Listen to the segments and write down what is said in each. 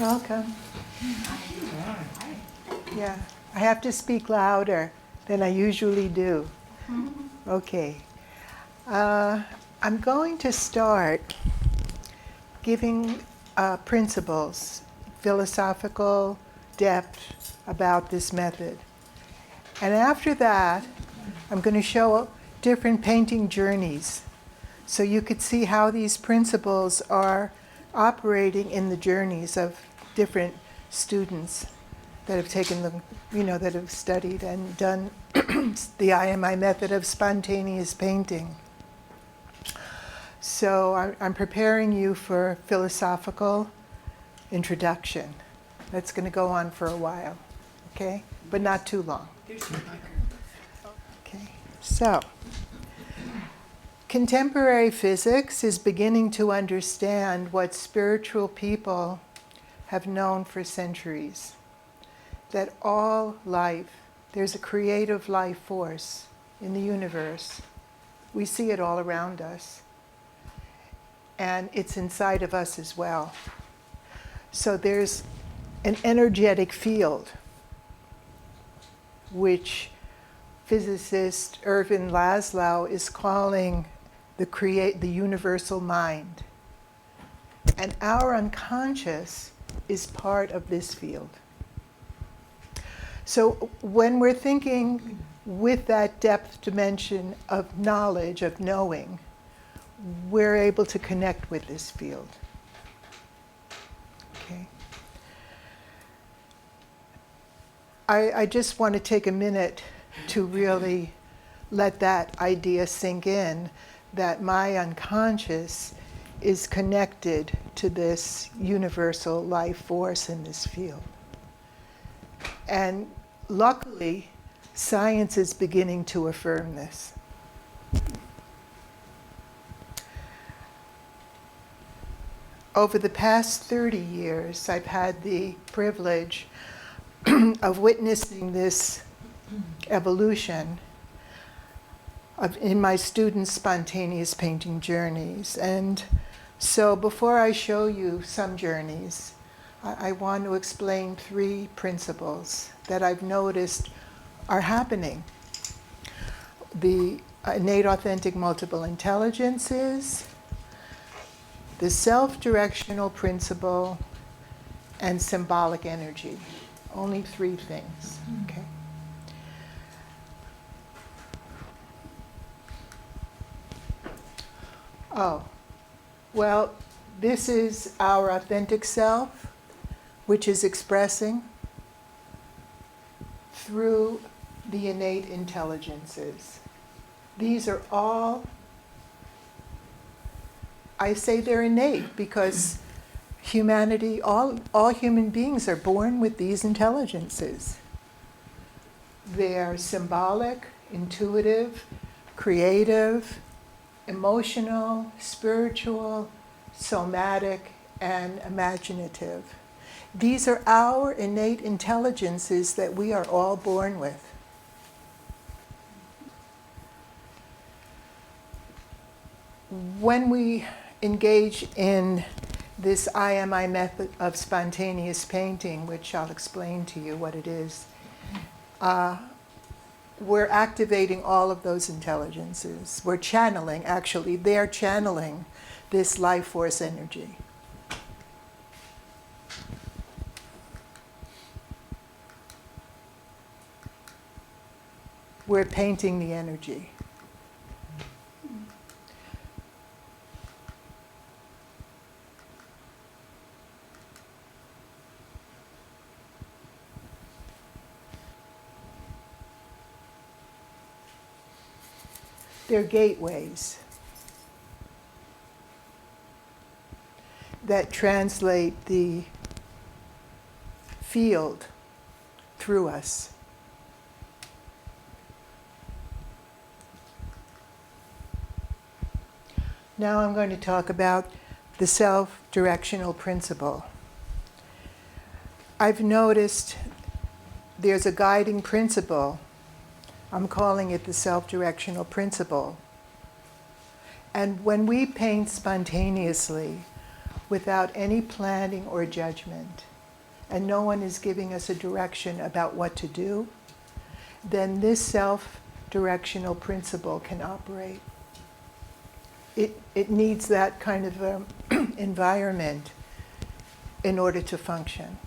welcome. Yeah, I have to speak louder than I usually do. Okay. I'm going to start giving principles, philosophical depth about this method. And after that, I'm going to show different painting journeys so you could see how these principles are operating in the journeys of different students that have taken them, that have studied and done the I.am.I Method of spontaneous painting. So I'm preparing you for philosophical introduction. That's going to go on for a while, okay? But not too long. Okay, so contemporary physics is beginning to understand what spiritual people have known for centuries. That all life, there's a creative life force in the universe. We see it all around us. And it's inside of us as well. So there's an energetic field, which physicist Ervin Laszlo is calling the universal mind. And our unconscious is part of this field. So when we're thinking with that depth dimension of knowledge, of knowing, we're able to connect with this field. Okay. I just want to take a minute to really let that idea sink in, that my unconscious is connected to this universal life force in this field. And luckily, science is beginning to affirm this. Over the past 30 years, I've had the privilege of witnessing this evolution in my students' spontaneous painting journeys. And so before I show you some journeys, I want to explain 3 principles that I've noticed are happening. The innate authentic multiple intelligences, the self-directional principle, and symbolic energy. Only 3 things, okay? Oh, well, this is our authentic self, which is expressing through the innate intelligences. These are all, I say they're innate because humanity, all human beings are born with these intelligences. They're symbolic, intuitive, creative, emotional, spiritual, somatic, and imaginative. These are our innate intelligences that we are all born with. When we engage in this I.am.I method of spontaneous painting, which I'll explain to you what it is, we're activating all of those intelligences. We're channeling, actually, they're channeling this life force energy. We're painting the energy. They're gateways that translate the field through us. Now I'm going to talk about the self-directional principle. I've noticed there's a guiding principle. I'm calling it the self-directional principle. And when we paint spontaneously, without any planning or judgment, and no one is giving us a direction about what to do, then this self-directional principle can operate. It needs that kind of environment in order to function.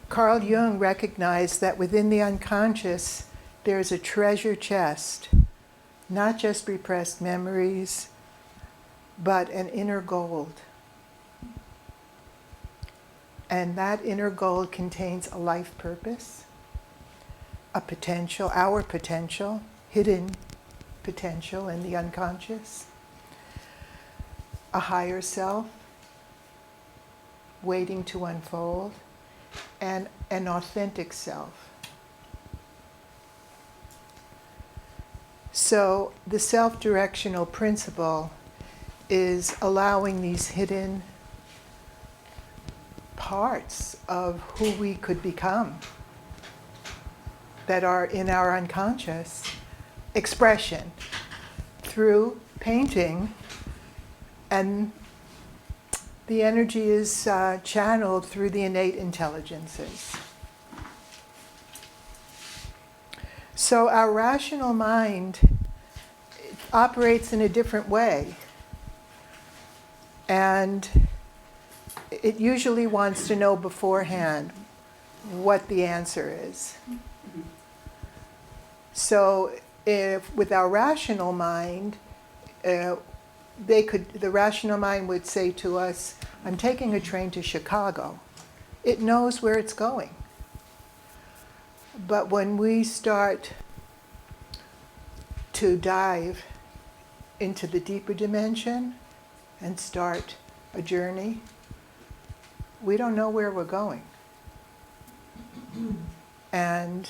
Carl Jung recognized that within the unconscious there's a treasure chest, not just repressed memories, but an inner gold. And that inner gold contains a life purpose, a potential, our potential, hidden potential in the unconscious, a higher self waiting to unfold, and an authentic self. So the self-directional principle is allowing these hidden parts of who we could become that are in our unconscious expression through painting, and the energy is channeled through the innate intelligences. So our rational mind operates in a different way, and it usually wants to know beforehand what the answer is. So if with our rational mind, the rational mind would say to us, I'm taking a train to Chicago. It knows where it's going. But when we start to dive into the deeper dimension and start a journey, we don't know where we're going. And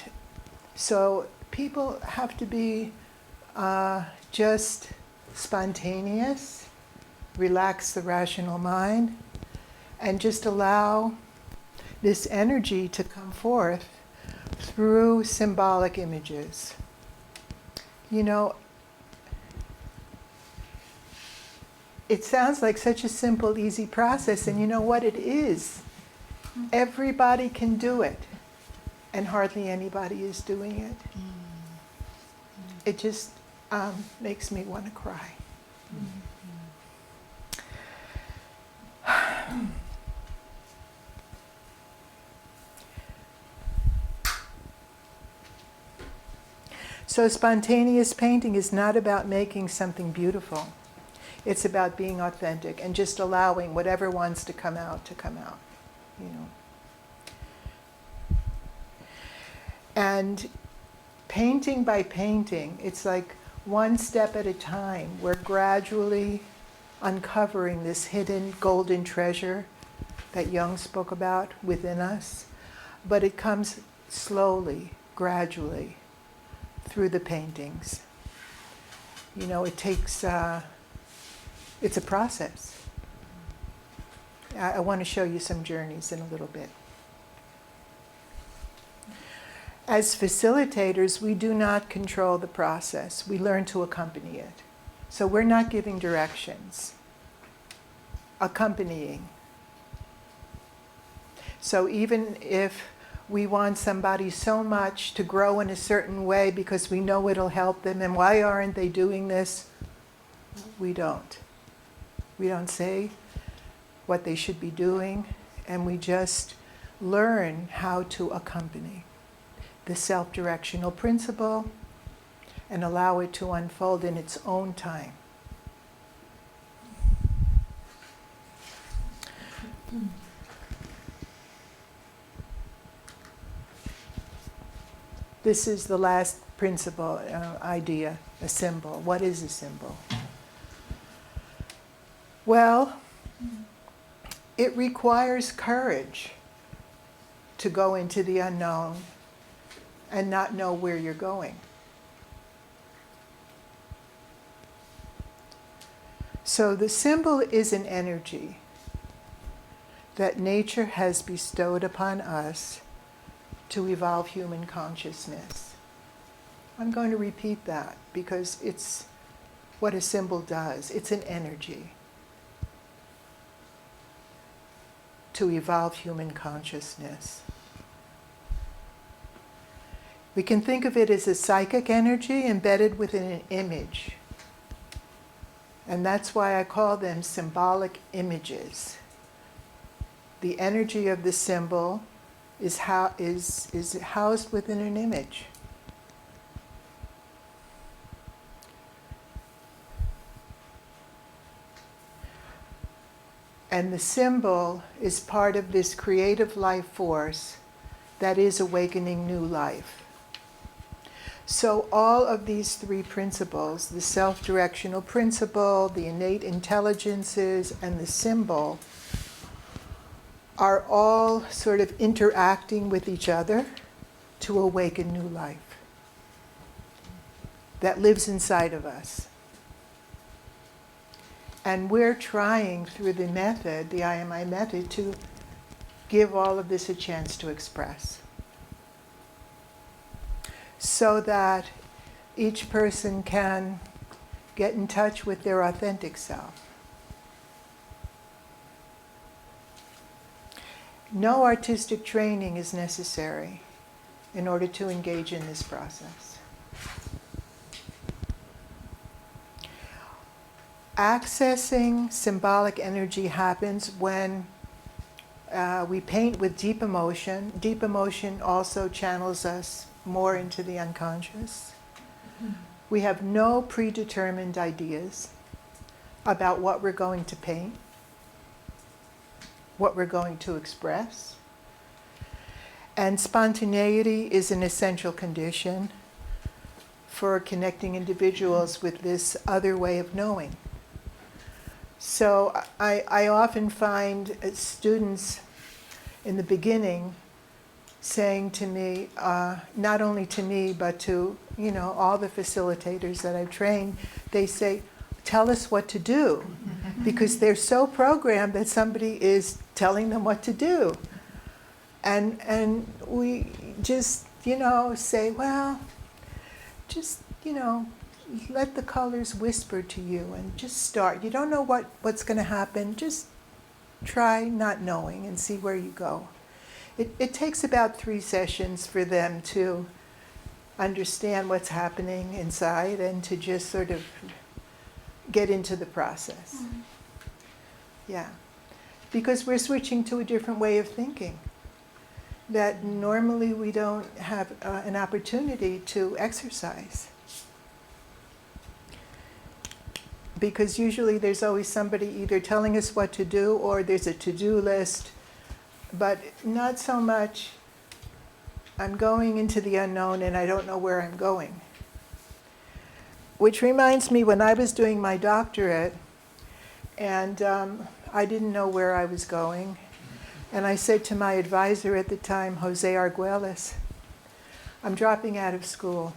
so people have to be just spontaneous, relax the rational mind, and just allow this energy to come forth through symbolic images. You know, it sounds like such a simple, easy process, and you know what it is? Everybody can do it, and hardly anybody is doing it. It just makes me want to cry. So spontaneous painting is not about making something beautiful. It's about being authentic and just allowing whatever wants to come out, you know. And painting by painting, it's like one step at a time. We're gradually uncovering this hidden golden treasure that Jung spoke about within us. But it comes slowly, gradually, through the paintings. You know, it takes, it's a process. I want to show you some journeys in a little bit. As facilitators, we do not control the process. We learn to accompany it. So we're not giving directions, accompanying. So even if we want somebody so much to grow in a certain way because we know it'll help them, and why aren't they doing this? We don't. We don't say what they should be doing, and we just learn how to accompany the self-directional principle and allow it to unfold in its own time. This is the last principle, idea, a symbol. What is a symbol? Well, it requires courage to go into the unknown and not know where you're going. So the symbol is an energy that nature has bestowed upon us to evolve human consciousness. I'm going to repeat that because it's what a symbol does. It's an energy. to evolve human consciousness. We can think of it as a psychic energy embedded within an image. And that's why I call them symbolic images. The energy of the symbol is housed within an image. And the symbol is part of this creative life force that is awakening new life. So all of these three principles, the self-directional principle, the innate intelligences, and the symbol, are all sort of interacting with each other to awaken new life that lives inside of us. And we're trying through the method, the I.am.I Method, to give all of this a chance to express. So that each person can get in touch with their authentic self. No artistic training is necessary in order to engage in this process. Accessing symbolic energy happens when we paint with deep emotion. Deep emotion also channels us more into the unconscious. We have no predetermined ideas about what we're going to paint, what we're going to express. And spontaneity is an essential condition for connecting individuals with this other way of knowing. So I often find students in the beginning saying to me, not only to me, but to all the facilitators that I've trained, they say, tell us what to do. Because they're so programmed that somebody is telling them what to do. And we just, say, well, just, let the colors whisper to you and just start. You don't know what's going to happen. Just try not knowing and see where you go. It takes about 3 sessions for them to understand what's happening inside and to just sort of get into the process. Mm-hmm. Yeah. Because we're switching to a different way of thinking that normally we don't have an opportunity to exercise. Because usually there's always somebody either telling us what to do or there's a to-do list, but not so much, I'm going into the unknown and I don't know where I'm going. Which reminds me, when I was doing my doctorate, and I didn't know where I was going, and I said to my advisor at the time, Jose Arguelles, I'm dropping out of school.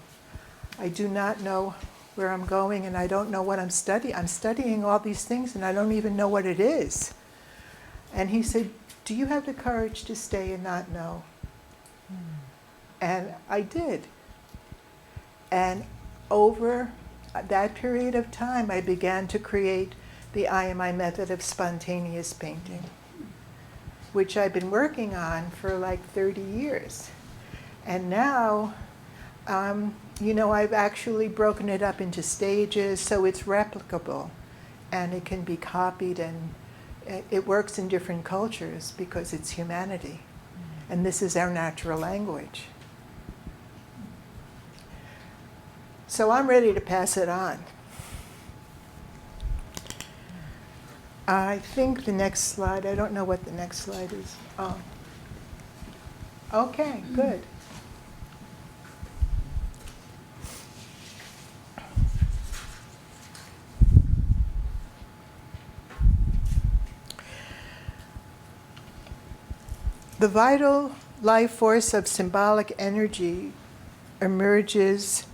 I do not know where I'm going and I don't know what I'm studying. I'm studying all these things and I don't even know what it is. And he said, do you have the courage to stay and not know? And I did. And over that period of time, I began to create the I.am.I Method of spontaneous painting, which I've been working on for like 30 years. And now, I've actually broken it up into stages so it's replicable and it can be copied, and it works in different cultures because it's humanity. And this is our natural language. So I'm ready to pass it on. I think the next slide, I don't know what the next slide is. Oh. Okay, good. The vital life force of symbolic energy emerges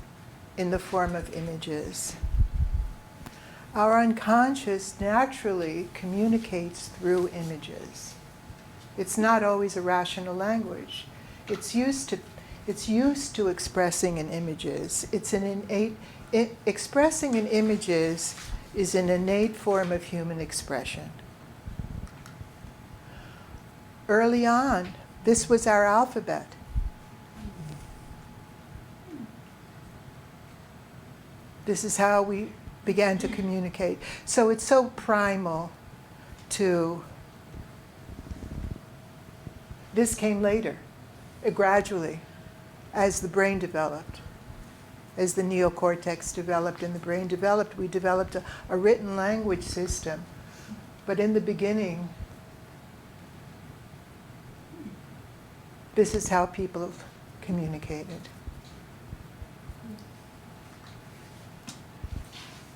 in the form of images. Our unconscious naturally communicates through images. It's not always a rational language. It's used to expressing in images. Expressing in images is an innate form of human expression. early on, this was our alphabet. This is how we began to communicate. So it's so primal to, this came later, gradually, as the brain developed. As the neocortex developed and the brain developed, we developed a written language system. But in the beginning, this is how people communicated.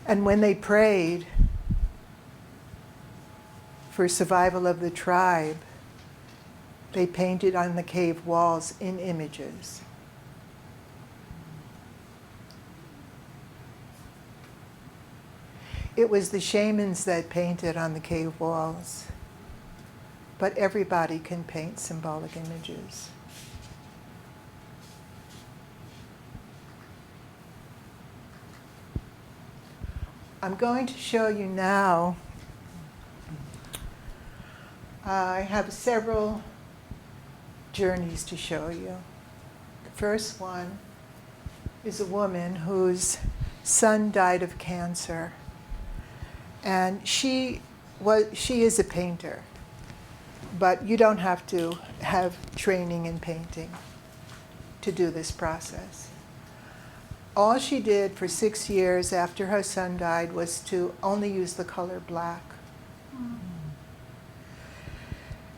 And when they prayed for survival of the tribe, they painted on the cave walls in images. It was the shamans that painted on the cave walls, but everybody can paint symbolic images. I'm going to show you now. I have several journeys to show you. The first one is a woman whose son died of cancer. And she is a painter, but you don't have to have training in painting to do this process. All she did for 6 years after her son died was to only use the color black.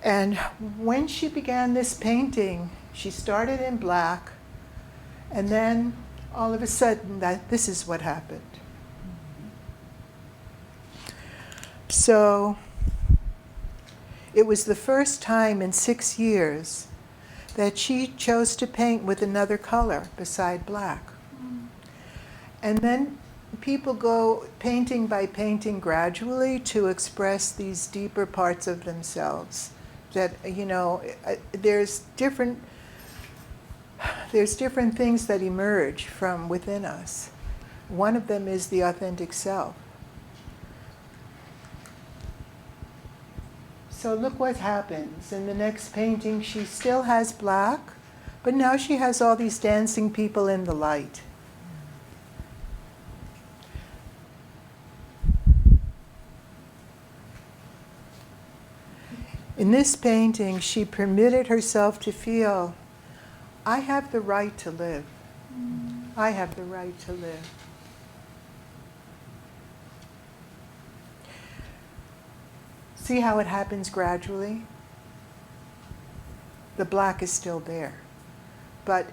And when she began this painting, she started in black, and then all of a sudden, this is what happened. So it was the first time in 6 years that she chose to paint with another color beside black. And then people go painting by painting gradually to express these deeper parts of themselves. That, there's different things that emerge from within us. One of them is the authentic self. So look what happens. In the next painting, she still has black, but now she has all these dancing people in the light. In this painting, she permitted herself to feel, I have the right to live. I have the right to live. See how it happens gradually? The black is still there, but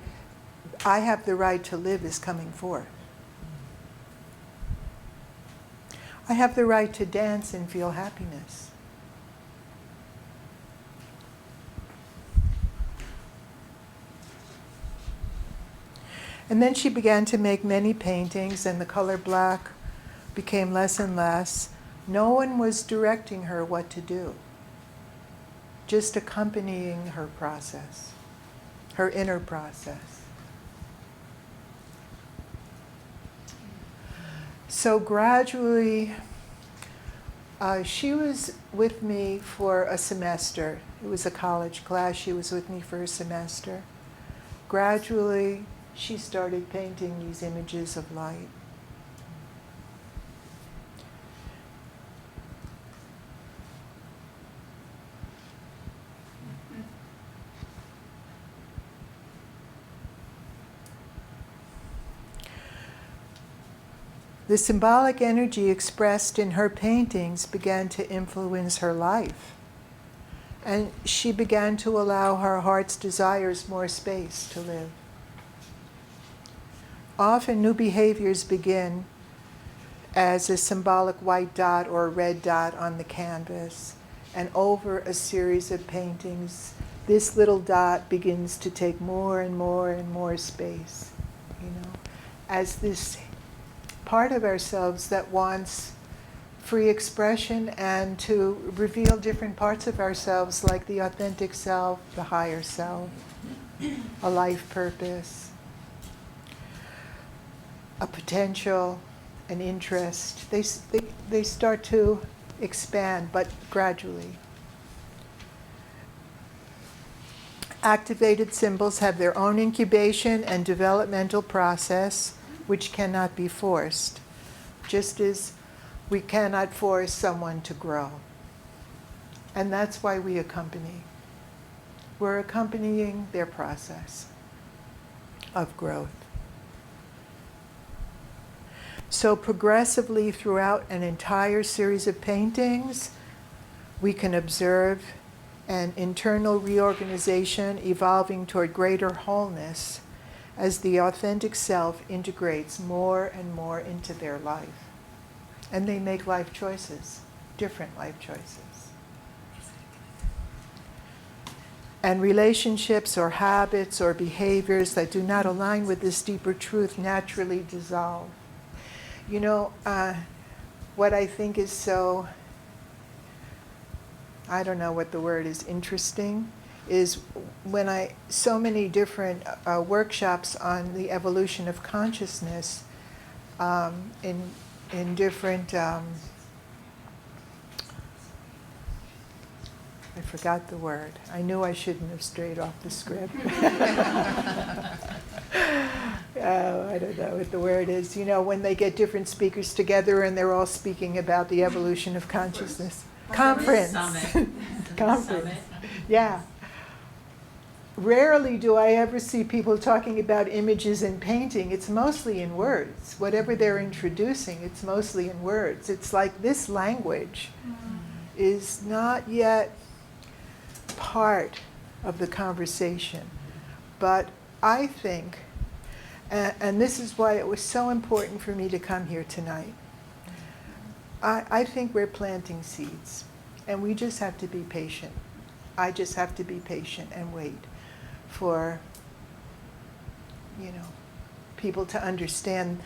I have the right to live is coming forth. I have the right to dance and feel happiness. And then she began to make many paintings, and the color black became less and less. No one was directing her what to do, just accompanying her process, her inner process. So gradually, she was with me for a semester. It was a college class. She was with me for a semester. Gradually, she started painting these images of light. The symbolic energy expressed in her paintings began to influence her life. And she began to allow her heart's desires more space to live. Often new behaviors begin as a symbolic white dot or a red dot on the canvas. And over a series of paintings, this little dot begins to take more and more and more space, as this part of ourselves that wants free expression and to reveal different parts of ourselves, like the authentic self, the higher self, a life purpose, a potential, an interest. They start to expand, but gradually. Activated symbols have their own incubation and developmental process, which cannot be forced, just as we cannot force someone to grow. And that's why we accompany. We're accompanying their process of growth. So progressively throughout an entire series of paintings, we can observe an internal reorganization evolving toward greater wholeness as the authentic self integrates more and more into their life. And they make life choices, different life choices. And relationships or habits or behaviors that do not align with this deeper truth naturally dissolve. You know, what I think is so, I don't know what the word is, interesting, is when so many different workshops on the evolution of consciousness in different, I forgot the word. I knew I shouldn't have strayed off the script. I don't know what the word is. You know, when they get different speakers together and they're all speaking about the evolution of consciousness. Conference. Summit. Conference. Summit. Yeah. Rarely do I ever see people talking about images in painting. It's mostly in words. Whatever they're introducing, it's mostly in words. It's like this language is not yet part of the conversation. But I think, and this is why it was so important for me to come here tonight, I think we're planting seeds, and we just have to be patient. I just have to be patient and wait for, people to understand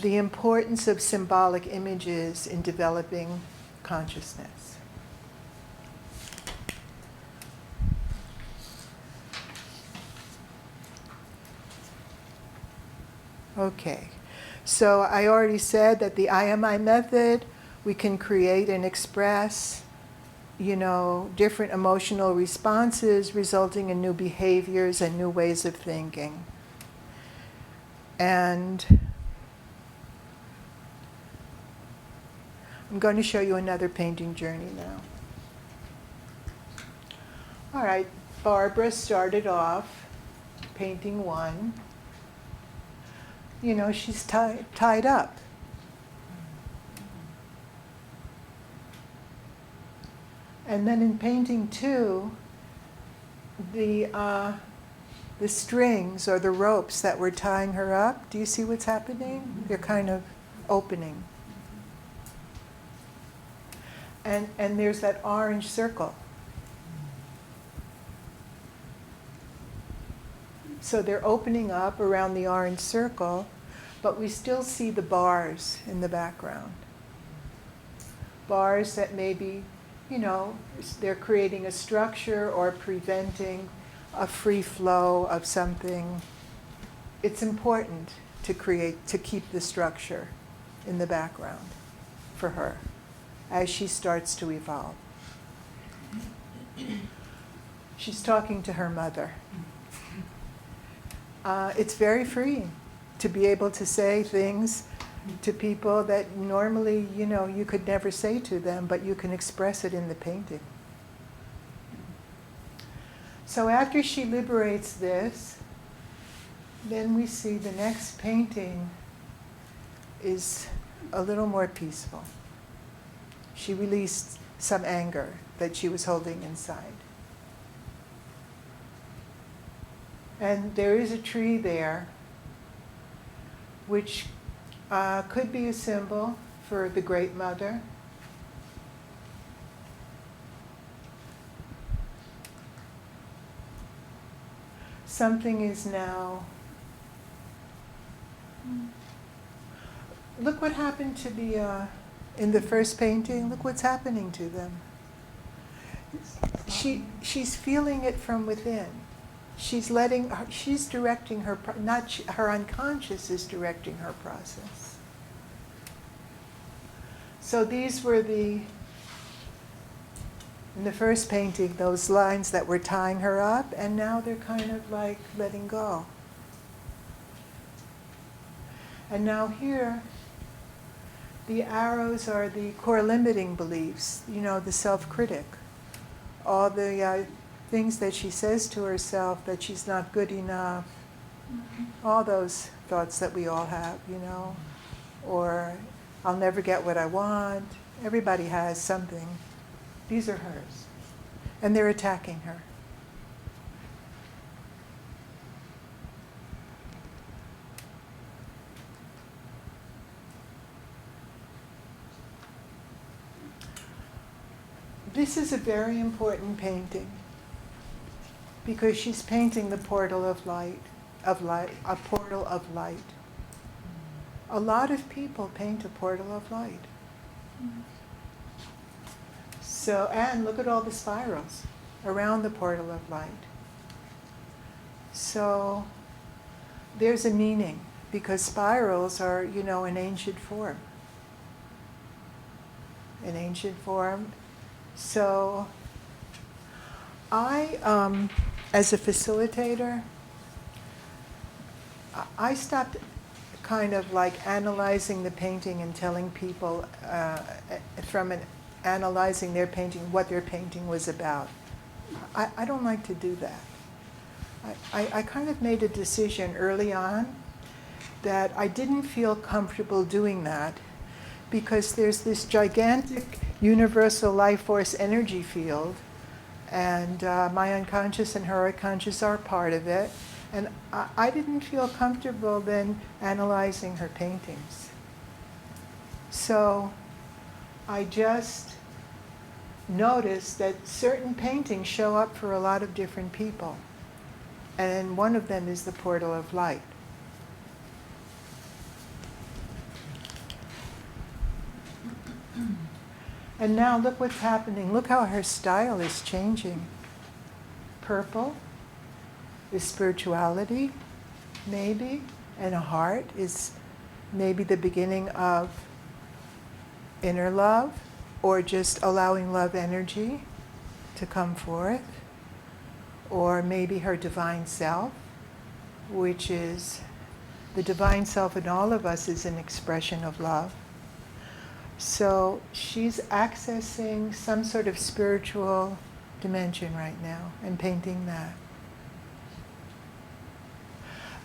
the importance of symbolic images in developing consciousness. Okay, so I already said that the I.am.I Method, we can create and express, different emotional responses resulting in new behaviors and new ways of thinking. And I'm going to show you another painting journey now. All right, Barbara started off painting one. She's tied up. And then in painting two, the strings or the ropes that were tying her up, do you see what's happening? They're kind of opening. And there's that orange circle. So they're opening up around the orange circle, but we still see the bars in the background. Bars that maybe, they're creating a structure or preventing a free flow of something. It's important to keep the structure in the background for her as she starts to evolve. She's talking to her mother. It's very freeing to be able to say things to people that normally, you could never say to them, but you can express it in the painting. So after she liberates this, then we see the next painting is a little more peaceful. She released some anger that she was holding inside. And there is a tree there, which could be a symbol for the Great Mother. Something is now. Look what happened to in the first painting. Look what's happening to them. She's feeling it from within. She's directing her, her unconscious is directing her process. So these were In the first painting, those lines that were tying her up, and now they're kind of like letting go. And now here, the arrows are the core limiting beliefs, the self-critic. All the things that she says to herself, that she's not good enough, all those thoughts that we all have, or I'll never get what I want. Everybody has something. These are hers. And they're attacking her. This is a very important painting because she's painting the portal of light, a portal of light. A lot of people paint a portal of light. So, and look at all the spirals around the portal of light. So, there's a meaning because spirals are, an ancient form. An ancient form. So, I, as a facilitator, I stopped kind of like analyzing the painting and telling people analyzing their painting, what their painting was about. I don't like to do that. I kind of made a decision early on that I didn't feel comfortable doing that because there's this gigantic universal life force energy field, and my unconscious and her unconscious are part of it. And I didn't feel comfortable then analyzing her paintings. So I just noticed that certain paintings show up for a lot of different people. And one of them is the portal of light. And now look what's happening. Look how her style is changing. Purple is spirituality, maybe, and a heart is maybe the beginning of inner love, or just allowing love energy to come forth, or maybe her divine self, which is the divine self in all of us is an expression of love. So she's accessing some sort of spiritual dimension right now and painting that.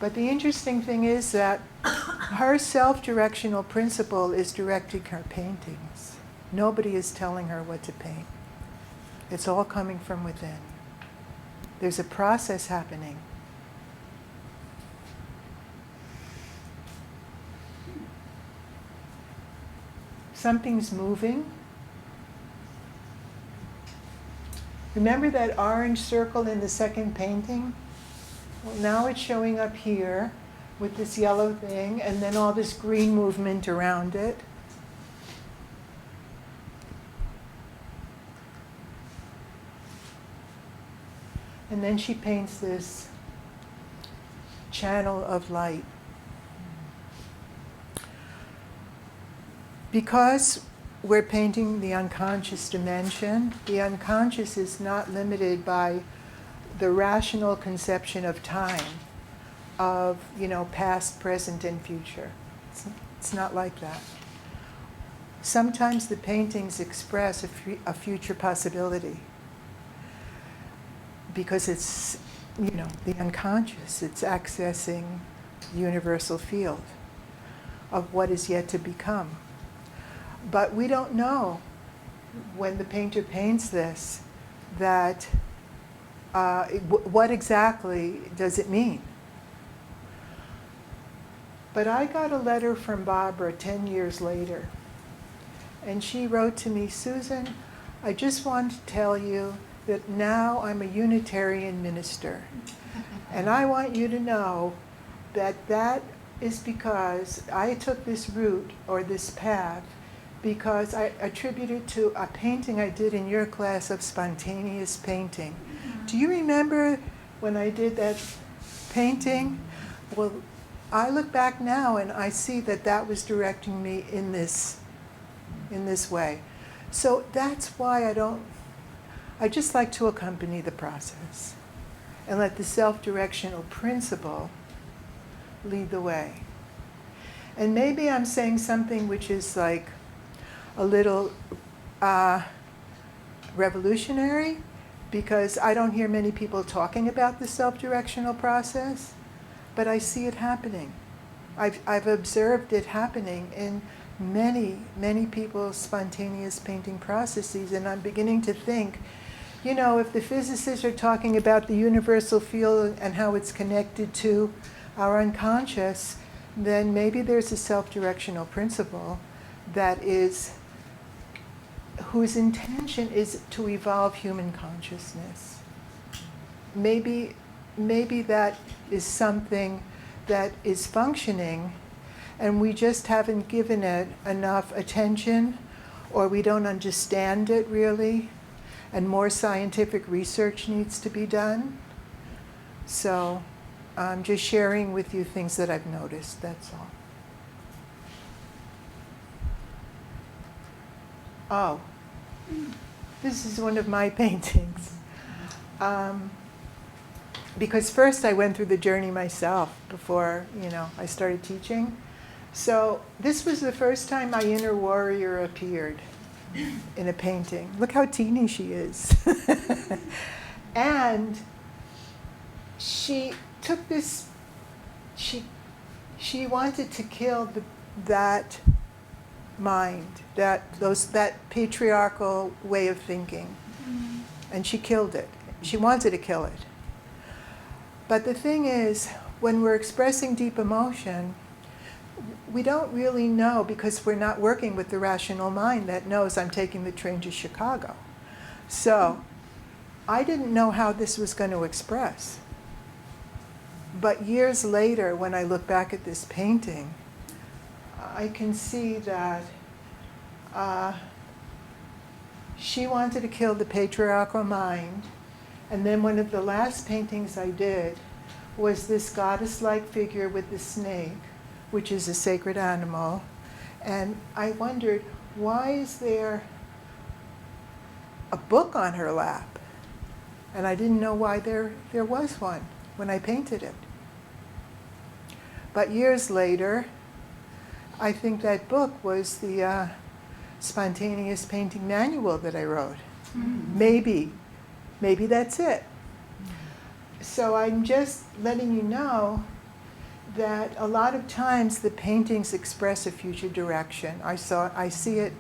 But the interesting thing is that her self-directional principle is directing her paintings. Nobody is telling her what to paint. It's all coming from within. There's a process happening. Something's moving. Remember that orange circle in the second painting? Well, now it's showing up here with this yellow thing, and then all this green movement around it. And then she paints this channel of light. Because we're painting the unconscious dimension, the unconscious is not limited by the rational conception of time, of, past, present, and future. It's not like that. Sometimes the paintings express a future possibility because it's, the unconscious. It's accessing the universal field of what is yet to become. But we don't know when the painter paints this that what exactly does it mean? But I got a letter from Barbara 10 years later, and she wrote to me, Susan, I just want to tell you that now I'm a Unitarian minister, and I want you to know that that is because I took this route or this path because I attribute it to a painting I did in your class of spontaneous painting. Do you remember when I did that painting? Well, I look back now and I see that that was directing me in this way. So that's why I just like to accompany the process and let the self-directional principle lead the way. And maybe I'm saying something which is like a little revolutionary, because I don't hear many people talking about the self-directional process, but I see it happening. I've observed it happening in many people's spontaneous painting processes, and I'm beginning to think, you know, if the physicists are talking about the universal field and how it's connected to our unconscious, then maybe there's a self-directional principle that is, whose intention is to evolve human consciousness. Maybe that is something that is functioning, and we just haven't given it enough attention, or we don't understand it really, and more scientific research needs to be done. So I'm just sharing with you things that I've noticed, that's all. Oh, this is one of my paintings. Because first I went through the journey myself before, you know, I started teaching. So this was the first time my inner warrior appeared in a painting. Look how teeny she is. And she took this, she wanted to kill that mind, that patriarchal way of thinking. And she killed it. She wanted to kill it. But the thing is, when we're expressing deep emotion, we don't really know, because we're not working with the rational mind that knows I'm taking the train to Chicago. So I didn't know how this was going to express. But years later, when I look back at this painting, I can see that she wanted to kill the patriarchal mind. And then one of the last paintings I did was this goddess-like figure with the snake, which is a sacred animal. And I wondered, why is there a book on her lap? And I didn't know why there was one when I painted it. But years later, I think that book was the spontaneous painting manual that I wrote. Mm-hmm. Maybe that's it. So I'm just letting you know that a lot of times the paintings express a future direction. I see it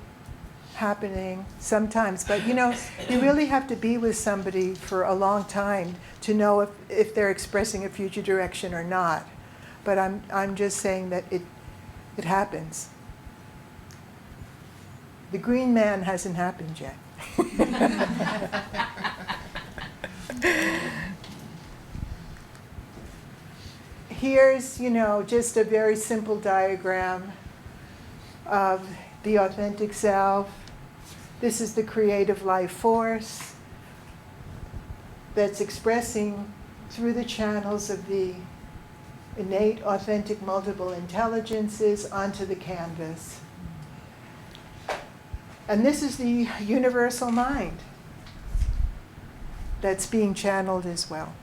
happening sometimes, but you know, you really have to be with somebody for a long time to know if they're expressing a future direction or not. But I'm just saying that it happens. The green man hasn't happened yet. Here's, you know, just a very simple diagram of the authentic self. This is the creative life force that's expressing through the channels of the innate, authentic, multiple intelligences onto the canvas. And this is the universal mind that's being channeled as well.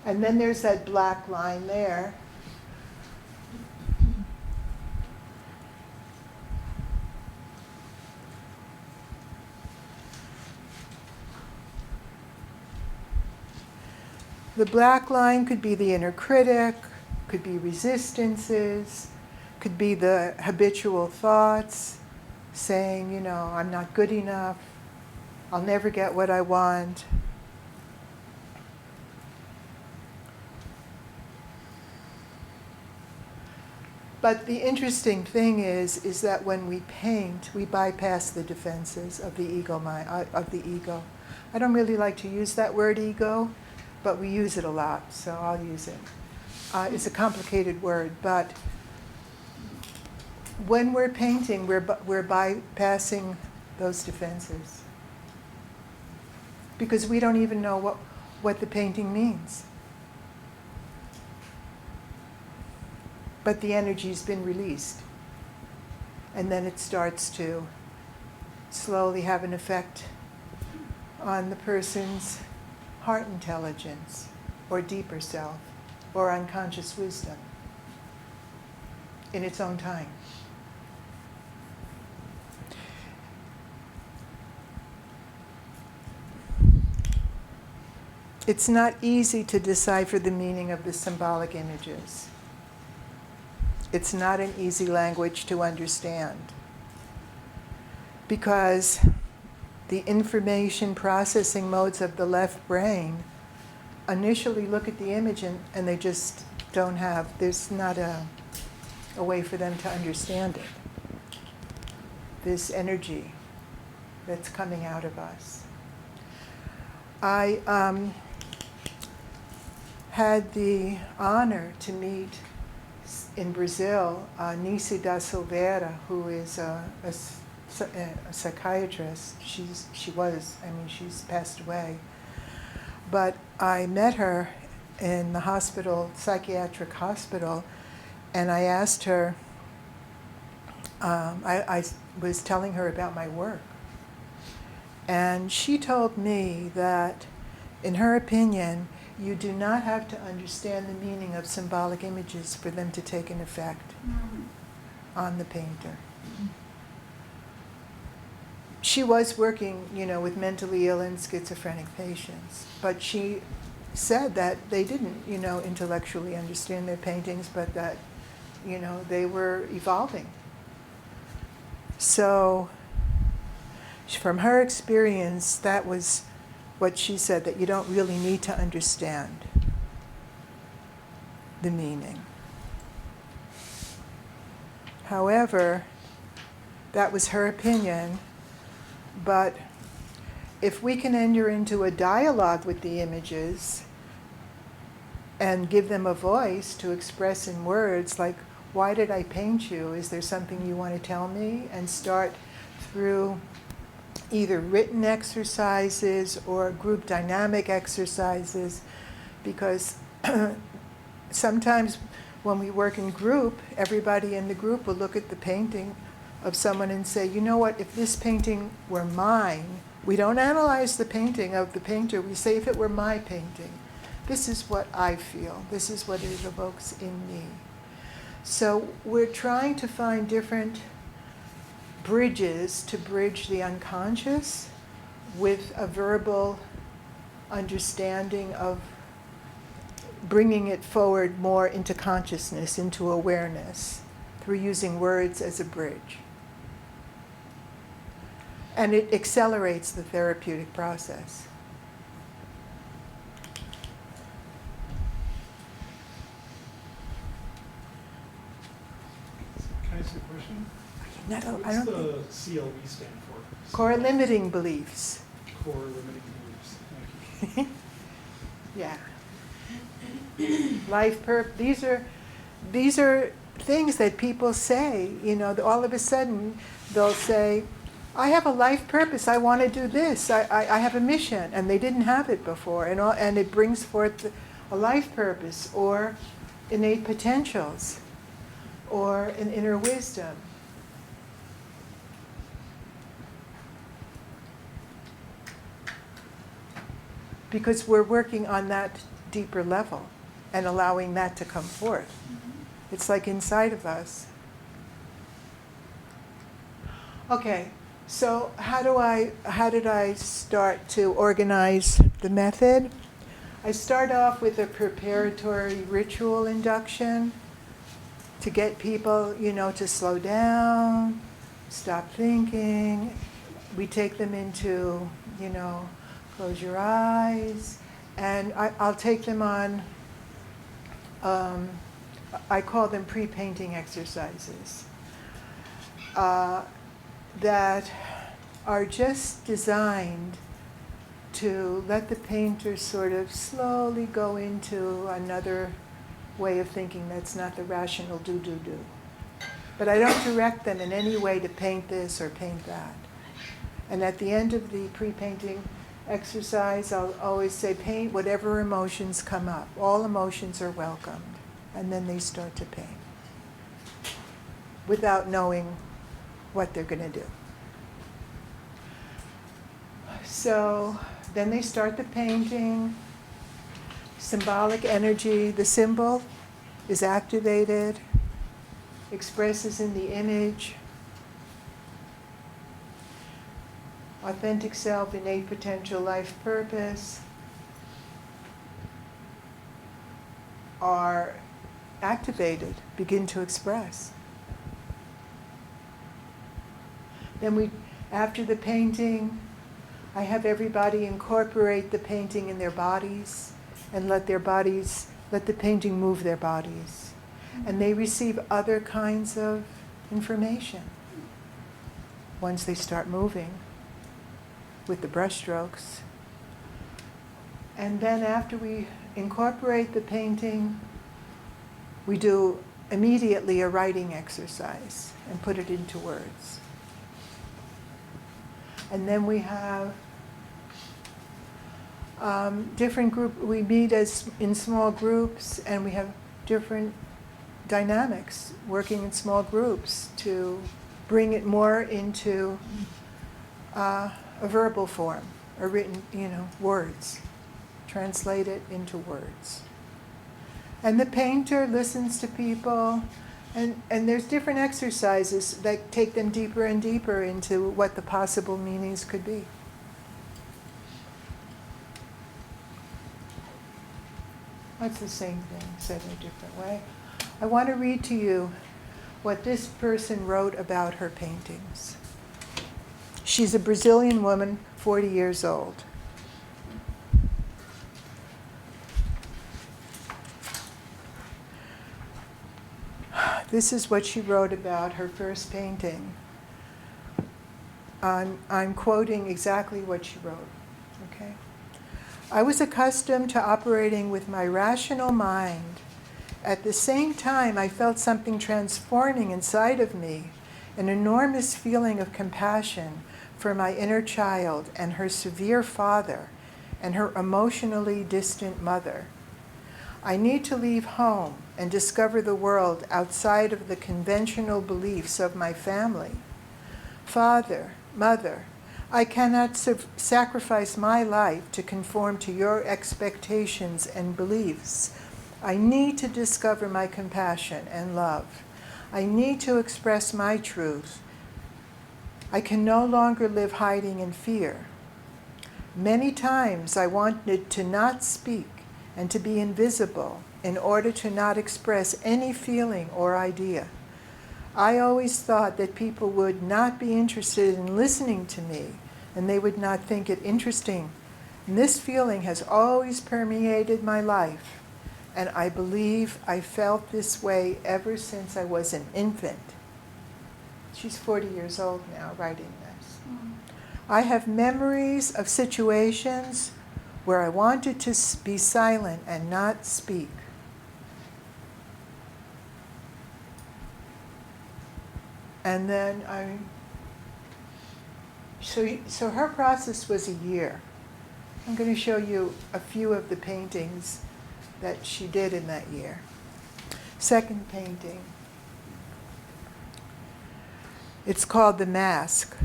And then there's that black line there. The black line could be the inner critic, could be resistances, could be the habitual thoughts saying, you know, I'm not good enough, I'll never get what I want. But the interesting thing is that when we paint, we bypass the defenses of the ego mind, of the ego. I don't really like to use that word ego, but we use it a lot, so I'll use it. It's a complicated word, but when we're painting, we're bypassing those defenses, because we don't even know what the painting means. But the energy's been released. And then it starts to slowly have an effect on the person's heart intelligence, or deeper self, or unconscious wisdom in its own time. It's not easy to decipher the meaning of the symbolic images. It's not an easy language to understand, because the information processing modes of the left brain initially look at the image and they just don't have, there's not a way for them to understand it. This energy that's coming out of us. I had the honor to meet in Brazil Nice da Silveira, who is a psychiatrist. She's passed away. But I met her in the hospital, psychiatric hospital, and I asked her, I was telling her about my work. And she told me that, in her opinion, you do not have to understand the meaning of symbolic images for them to take an effect on the painter. She was working, with mentally ill and schizophrenic patients, but she said that they didn't, intellectually understand their paintings, but that, they were evolving. So, from her experience, that was what she said, that you don't really need to understand the meaning. However, that was her opinion, but if we can enter into a dialogue with the images and give them a voice to express in words, like, why did I paint you? Is there something you want to tell me? And start through either written exercises or group dynamic exercises, because sometimes when we work in group, everybody in the group will look at the painting of someone and say, you know what, if this painting were mine, we don't analyze the painting of the painter, we say, if it were my painting, this is what I feel, this is what it evokes in me. So we're trying to find different bridges to bridge the unconscious with a verbal understanding of bringing it forward more into consciousness, into awareness, through using words as a bridge. And it accelerates the therapeutic process. Can I ask a question? No, What's I don't the think. CLB stand for? Core limiting beliefs. Core limiting beliefs. Thank you. Yeah. These are things that people say, all of a sudden they'll say, I have a life purpose, I want to do this, I have a mission, and they didn't have it before, and it brings forth a life purpose, or innate potentials, or an inner wisdom. Because we're working on that deeper level and allowing that to come forth. It's like inside of us. Okay, so how did I start to organize the method? I start off with a preparatory ritual induction to get people, to slow down, stop thinking. We take them into, close your eyes, and I'll take them on, I call them pre-painting exercises that are just designed to let the painter sort of slowly go into another way of thinking that's not the rational do. But I don't direct them in any way to paint this or paint that. And at the end of the pre-painting exercise, I'll always say, paint whatever emotions come up. All emotions are welcomed. And then they start to paint without knowing what they're going to do. So then they start the painting. Symbolic energy, the symbol is activated, expresses in the image. Authentic self, innate potential, life purpose are activated, begin to express. Then after the painting, I have everybody incorporate the painting in their bodies and let the painting move their bodies. And they receive other kinds of information once they start moving with the brushstrokes. And then after we incorporate the painting, we do immediately a writing exercise and put it into words. And then we have different we meet in small groups, and we have different dynamics working in small groups to bring it more into a verbal form, a written, words. Translate it into words. And the painter listens to people, and there's different exercises that take them deeper and deeper into what the possible meanings could be. It's the same thing, said in a different way. I want to read to you what this person wrote about her paintings. She's a Brazilian woman, 40 years old. This is what she wrote about her first painting. I'm quoting exactly what she wrote, okay? I was accustomed to operating with my rational mind. At the same time, I felt something transforming inside of me, an enormous feeling of compassion for my inner child and her severe father and her emotionally distant mother. I need to leave home and discover the world outside of the conventional beliefs of my family. Father, mother, I cannot sacrifice my life to conform to your expectations and beliefs. I need to discover my compassion and love. I need to express my truth. I can no longer live hiding in fear. Many times I wanted to not speak and to be invisible in order to not express any feeling or idea. I always thought that people would not be interested in listening to me, and they would not think it interesting. And this feeling has always permeated my life, and I believe I felt this way ever since I was an infant. She's 40 years old now, writing this. I have memories of situations where I wanted to be silent and not speak. And then so her process was a year. I'm going to show you a few of the paintings that she did in that year. Second painting. It's called The Mask.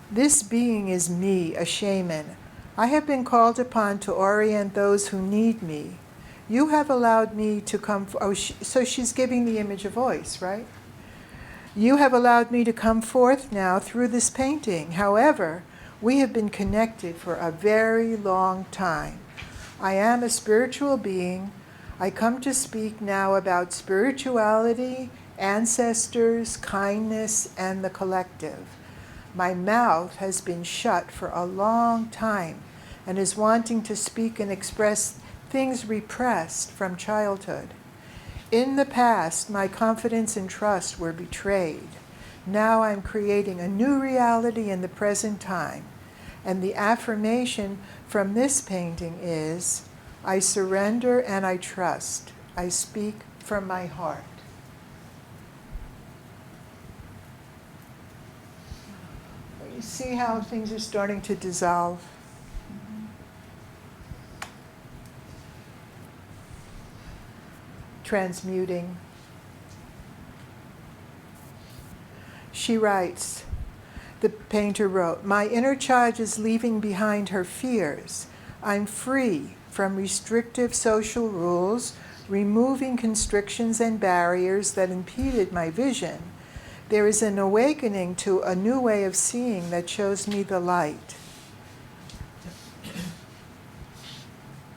This being is me, a shaman. I have been called upon to orient those who need me. You have allowed me to come. So she's giving the image a voice, right? You have allowed me to come forth now through this painting. However, we have been connected for a very long time. I am a spiritual being. I come to speak now about spirituality, ancestors, kindness, and the collective. My mouth has been shut for a long time and is wanting to speak and express things repressed from childhood. In the past, my confidence and trust were betrayed. Now I'm creating a new reality in the present time. And the affirmation from this painting is, I surrender and I trust. I speak from my heart. You see how things are starting to dissolve? Transmuting. She writes, the painter wrote, "My inner child is leaving behind her fears. I'm free from restrictive social rules, removing constrictions and barriers that impeded my vision. There is an awakening to a new way of seeing that shows me the light."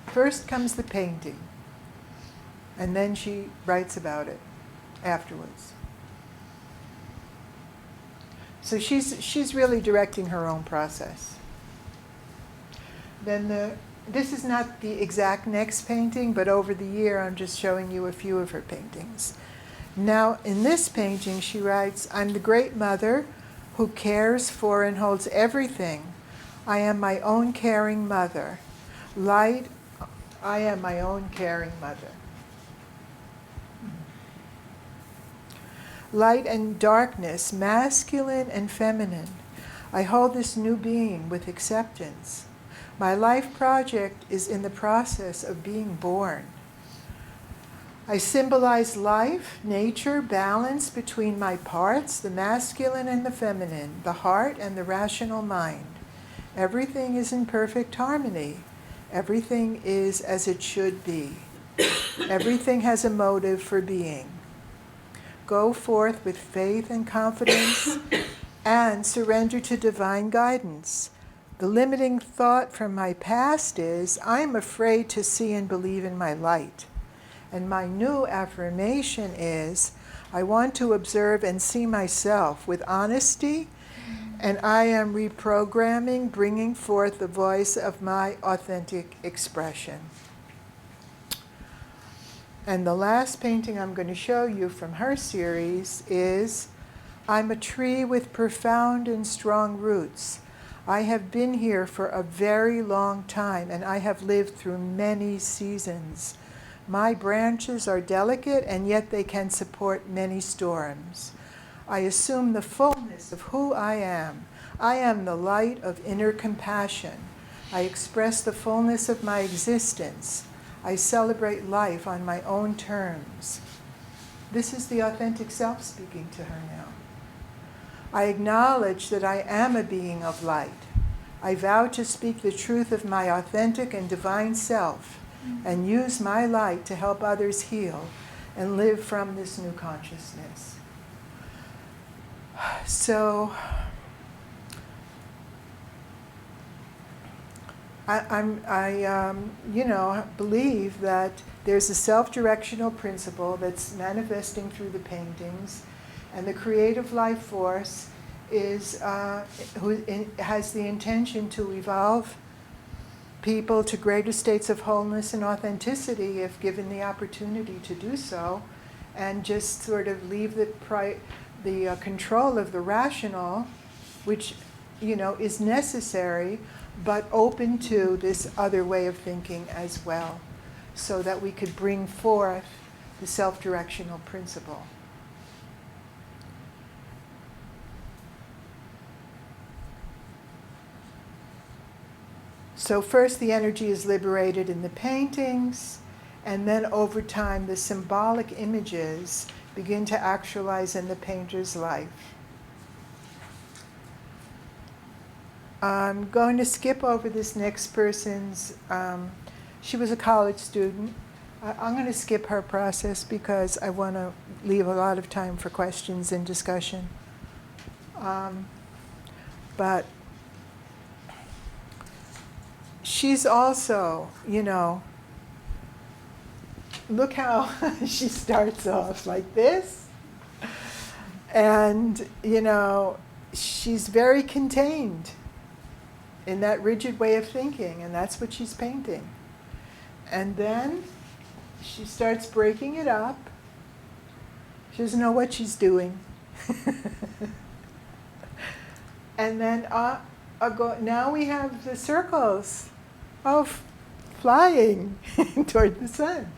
First comes the painting, and then she writes about it afterwards. So she's really directing her own process. Then this is not the exact next painting, but over the year I'm just showing you a few of her paintings. Now in this painting she writes, "I'm the great mother who cares for and holds everything. I am my own caring mother. Light, I am my own caring mother." Light and darkness, masculine and feminine. I hold this new being with acceptance. My life project is in the process of being born. I symbolize life, nature, balance between my parts, the masculine and the feminine, the heart and the rational mind. Everything is in perfect harmony. Everything is as it should be. Everything has a motive for being. Go forth with faith and confidence and surrender to divine guidance. The limiting thought from my past is, I'm afraid to see and believe in my light. And my new affirmation is, I want to observe and see myself with honesty, and I am reprogramming, bringing forth the voice of my authentic expression. And the last painting I'm going to show you from her series is, I'm a tree with profound and strong roots. I have been here for a very long time, and I have lived through many seasons. My branches are delicate, and yet they can support many storms. I assume the fullness of who I am. I am the light of inner compassion. I express the fullness of my existence. I celebrate life on my own terms. This is the authentic self speaking to her now. I acknowledge that I am a being of light. I vow to speak the truth of my authentic and divine self and use my light to help others heal and live from this new consciousness. So, I believe that there's a self-directional principle that's manifesting through the paintings, and the creative life force is has the intention to evolve people to greater states of wholeness and authenticity if given the opportunity to do so, and just sort of leave the control of the rational, which is necessary, but open to this other way of thinking as well, so that we could bring forth the self-directional principle. So first the energy is liberated in the paintings, and then over time the symbolic images begin to actualize in the painter's life. I'm going to skip over this next person's, she was a college student. I'm going to skip her process because I want to leave a lot of time for questions and discussion. But she's also, look how she starts off like this. And, she's very contained in that rigid way of thinking, and that's what she's painting. And then she starts breaking it up. She doesn't know what she's doing. And then now we have the circles of flying toward the sun.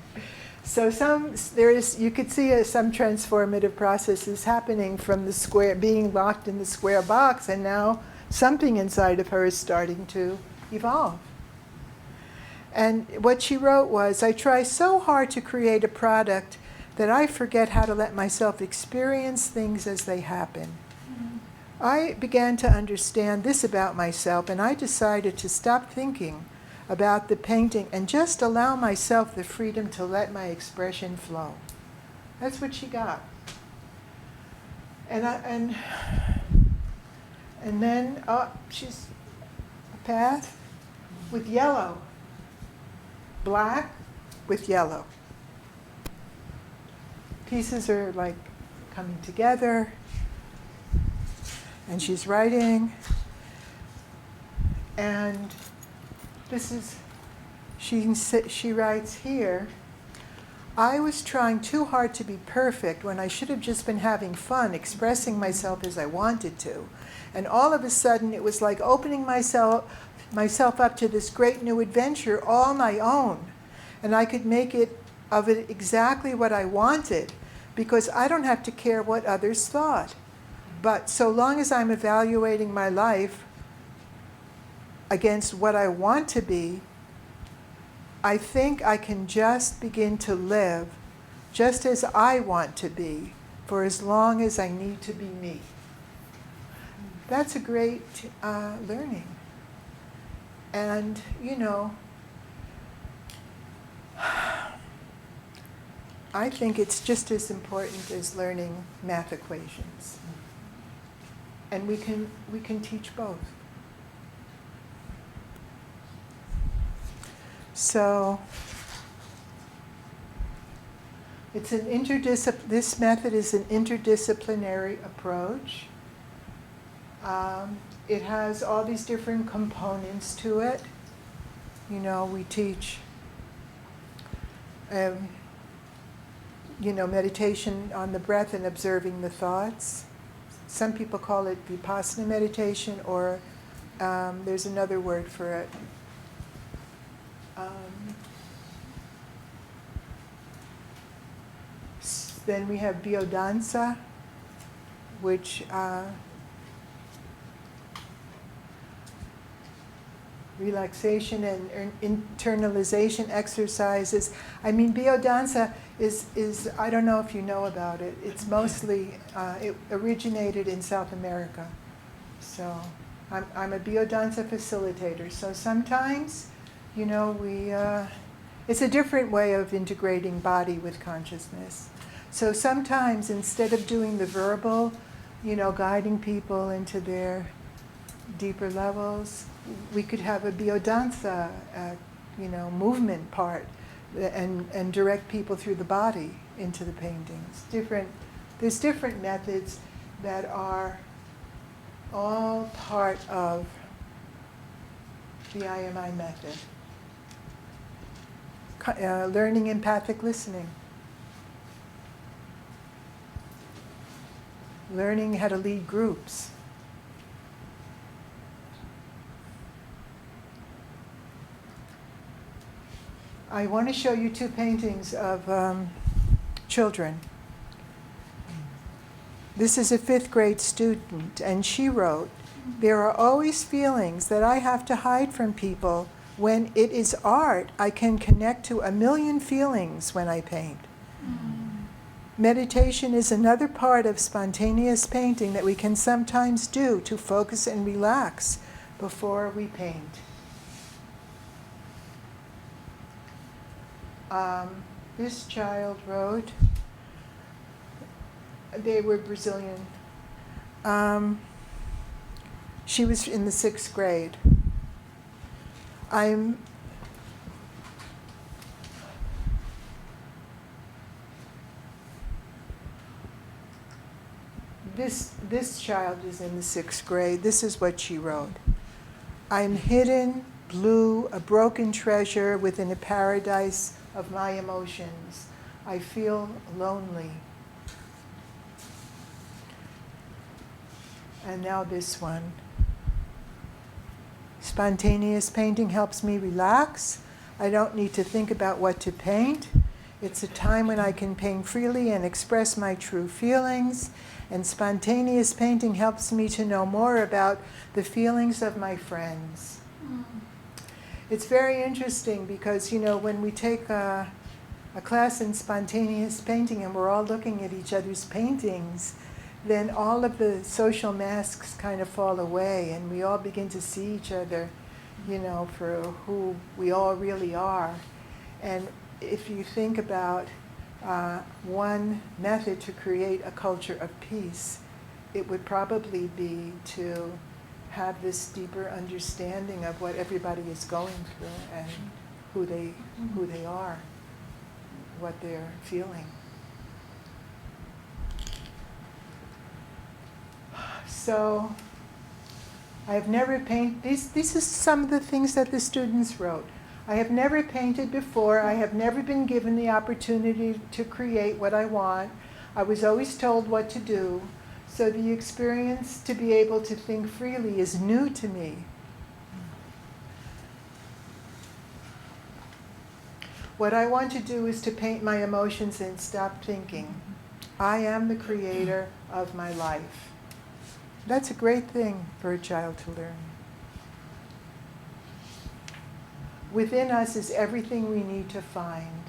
So you could see some transformative processes happening from the square, being locked in the square box, and now something inside of her is starting to evolve. And what she wrote was, I try so hard to create a product that I forget how to let myself experience things as they happen. I began to understand this about myself, and I decided to stop thinking about the painting and just allow myself the freedom to let my expression flow. That's what she got. And then she's a path with yellow, black with yellow. Pieces are like coming together, and she's writing, and this is, she writes here, I was trying too hard to be perfect when I should have just been having fun, expressing myself as I wanted to. And all of a sudden, it was like opening myself up to this great new adventure all my own. And I could make it exactly what I wanted, because I don't have to care what others thought. But so long as I'm evaluating my life against what I want to be, I think I can just begin to live just as I want to be for as long as I need to be me. That's a great learning. And, you know, I think it's just as important as learning math equations. And we can teach both. So it's this method is an interdisciplinary approach. It has all these different components to it. You know, we teach meditation on the breath and observing the thoughts. Some people call it vipassana meditation, or there's another word for it. Then we have biodanza, which relaxation and internalization exercises. I mean, biodanza is I don't know if you know about it. It's mostly, it originated in South America. So I'm a biodanza facilitator. So sometimes, you know, it's a different way of integrating body with consciousness. So sometimes instead of doing the verbal, you know, guiding people into their deeper levels, we could have a biodanza, movement part, and direct people through the body into the paintings. There's different methods that are all part of the I.am.I Method. Learning empathic listening. Learning how to lead groups. I want to show you two paintings of children. This is a 5th grade student, and she wrote, "There are always feelings that I have to hide from people. When it is art, I can connect to a million feelings when I paint." Meditation is another part of spontaneous painting that we can sometimes do to focus and relax before we paint. This child wrote, they were Brazilian. She was in the 6th grade. This child is in the 6th grade. This is what she wrote. "I'm hidden, blue, a broken treasure within a paradise of my emotions. I feel lonely." And now this one. "Spontaneous painting helps me relax. I don't need to think about what to paint. It's a time when I can paint freely and express my true feelings. And spontaneous painting helps me to know more about the feelings of my friends." It's very interesting because, you know, when we take a class in spontaneous painting and we're all looking at each other's paintings, then all of the social masks kind of fall away, and we all begin to see each other, for who we all really are. And if you think about one method to create a culture of peace, it would probably be to have this deeper understanding of what everybody is going through and who they are, what they're feeling. So I have never painted, these are some of the things that the students wrote. I have never painted before. I have never been given the opportunity to create what I want. I was always told what to do. So the experience to be able to think freely is new to me. What I want to do is to paint my emotions and stop thinking. I am the creator of my life. That's a great thing for a child to learn. Within us is everything we need to find.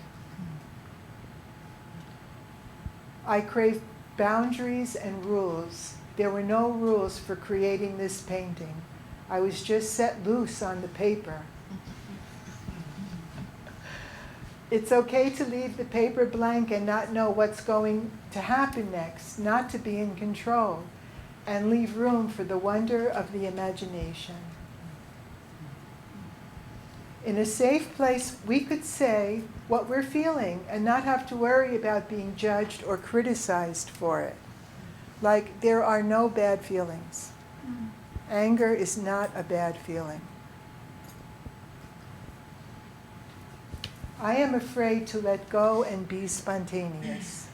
I crave boundaries and rules. There were no rules for creating this painting. I was just set loose on the paper. It's okay to leave the paper blank and not know what's going to happen next, not to be in control, and leave room for the wonder of the imagination. In a safe place, we could say what we're feeling and not have to worry about being judged or criticized for it. Like, there are no bad feelings. Anger is not a bad feeling. I am afraid to let go and be spontaneous.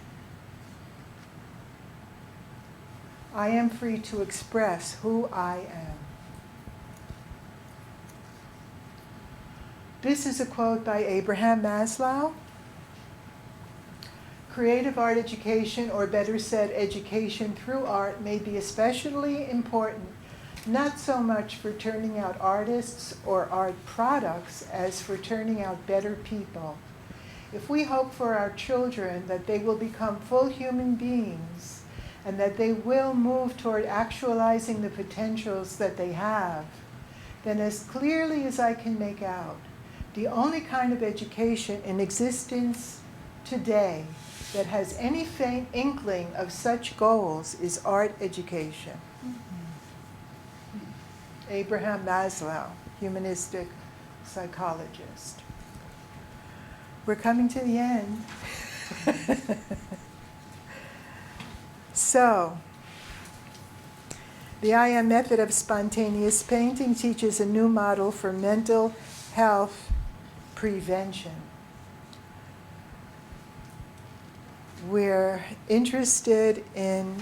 I am free to express who I am. This is a quote by Abraham Maslow. Creative art education, or better said, education through art, may be especially important, not so much for turning out artists or art products as for turning out better people. If we hope for our children that they will become full human beings and that they will move toward actualizing the potentials that they have, then as clearly as I can make out, the only kind of education in existence today that has any faint inkling of such goals is art education. Abraham Maslow, humanistic psychologist. We're coming to the end. So, the I.am method of spontaneous painting teaches a new model for mental health prevention. We're interested in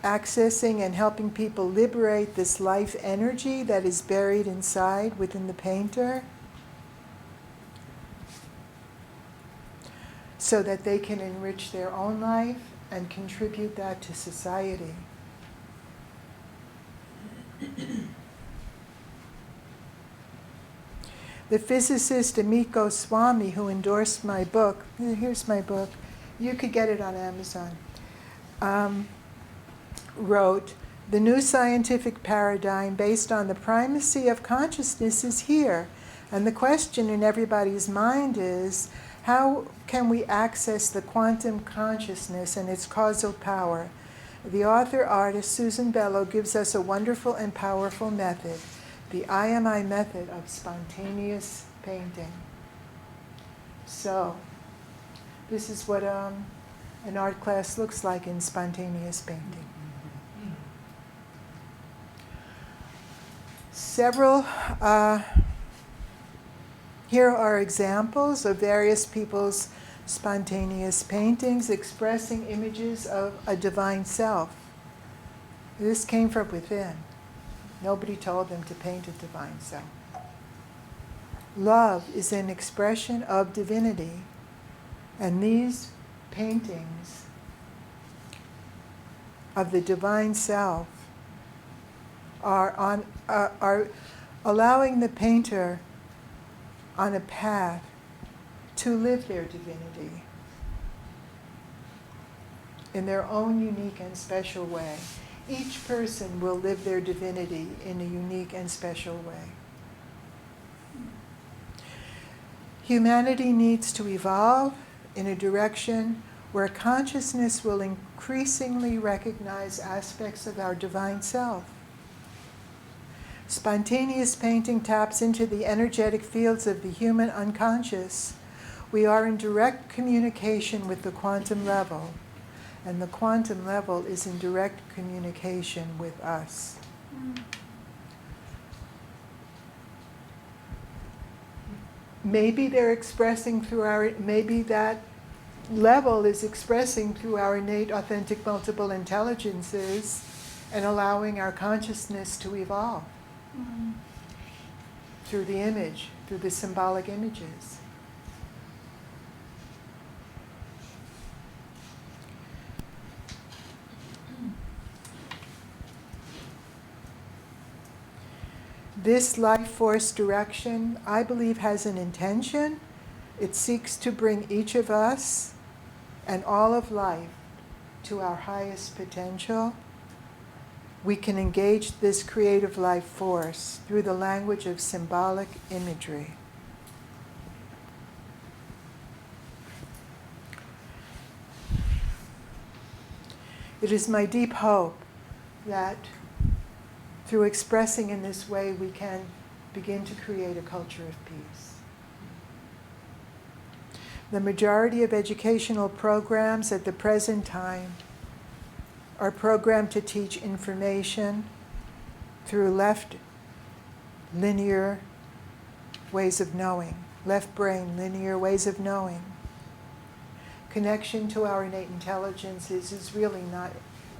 accessing and helping people liberate this life energy that is buried inside within the painter so that they can enrich their own life and contribute that to society. The physicist Amit Goswami, who endorsed my book, here's my book, you could get it on Amazon, wrote, "The new scientific paradigm based on the primacy of consciousness is here, and the question in everybody's mind is, how can we access the quantum consciousness and its causal power? The author-artist Susan Bello gives us a wonderful and powerful method, the I.am.I Method of spontaneous painting." So, this is what an art class looks like in spontaneous painting. Here are examples of various people's spontaneous paintings expressing images of a divine self. This came from within. Nobody told them to paint a divine self. Love is an expression of divinity, and these paintings of the divine self are allowing the painter on a path to live their divinity. in their own unique and special way. Each person will live their divinity in a unique and special way. Humanity needs to evolve in a direction where consciousness will increasingly recognize aspects of our divine self. Spontaneous painting taps into the energetic fields of the human unconscious. We are in direct communication with the quantum level, and the quantum level is in direct communication with us. Maybe they're expressing through maybe that level is expressing through our innate, authentic, multiple intelligences and allowing our consciousness to evolve through the image, through the symbolic images. This life force direction, I believe, has an intention. It seeks to bring each of us and all of life to our highest potential. We can engage this creative life force through the language of symbolic imagery. It is my deep hope that through expressing in this way, we can begin to create a culture of peace. The majority of educational programs at the present time are programmed to teach information through left linear ways of knowing, left brain linear ways of knowing. Connection to our innate intelligences is really not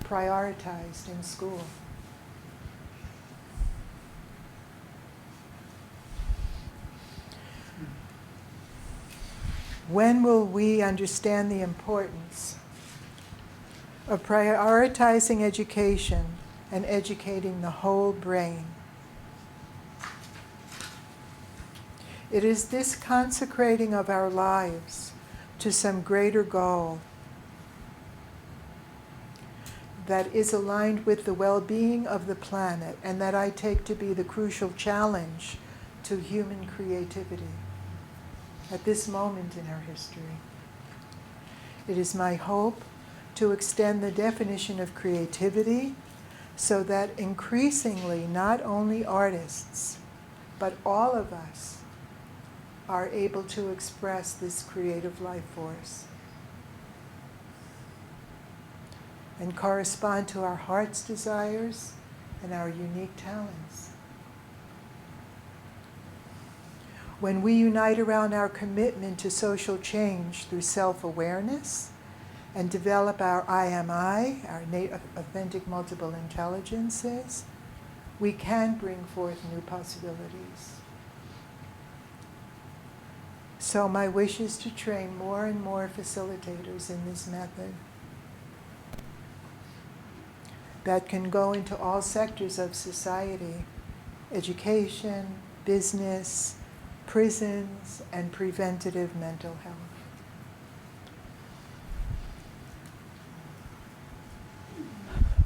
prioritized in school. When will we understand the importance of prioritizing education and educating the whole brain? It is this consecrating of our lives to some greater goal that is aligned with the well-being of the planet and that I take to be the crucial challenge to human creativity at this moment in our history. It is my hope to extend the definition of creativity so that increasingly not only artists, but all of us are able to express this creative life force and correspond to our heart's desires and our unique talents. When we unite around our commitment to social change through self-awareness and develop our I.am.I, our innate, authentic, multiple intelligences, we can bring forth new possibilities. So my wish is to train more and more facilitators in this method that can go into all sectors of society, education, business, prisons, and preventative mental health.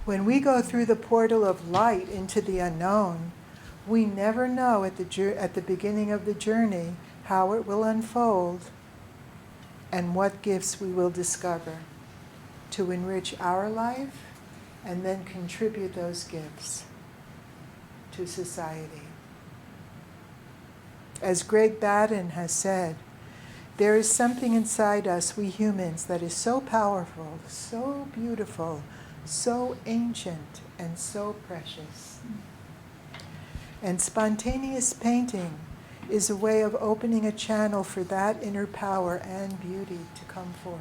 When we go through the portal of light into the unknown, we never know at the beginning of the journey how it will unfold and what gifts we will discover to enrich our life and then contribute those gifts to society. As Greg Baden has said, there is something inside us, we humans, that is so powerful, so beautiful, so ancient, and so precious. And spontaneous painting is a way of opening a channel for that inner power and beauty to come forth.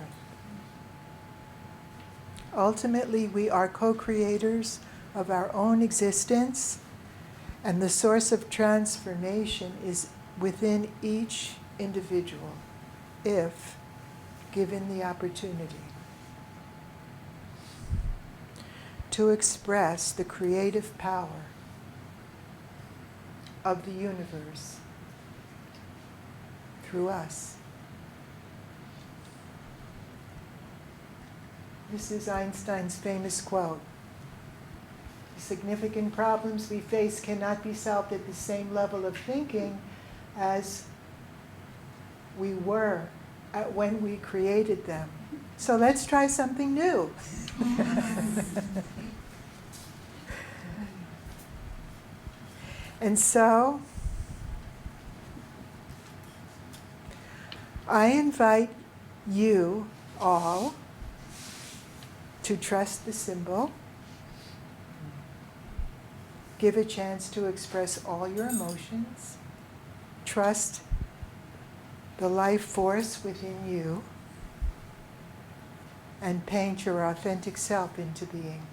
Ultimately, we are co-creators of our own existence, and the source of transformation is within each individual, if given the opportunity to express the creative power of the universe through us. This is Einstein's famous quote. The significant problems we face cannot be solved at the same level of thinking as we were at when we created them. So let's try something new. And so, I invite you all to trust the symbol, give a chance to express all your emotions, trust the life force within you, and paint your authentic self into being.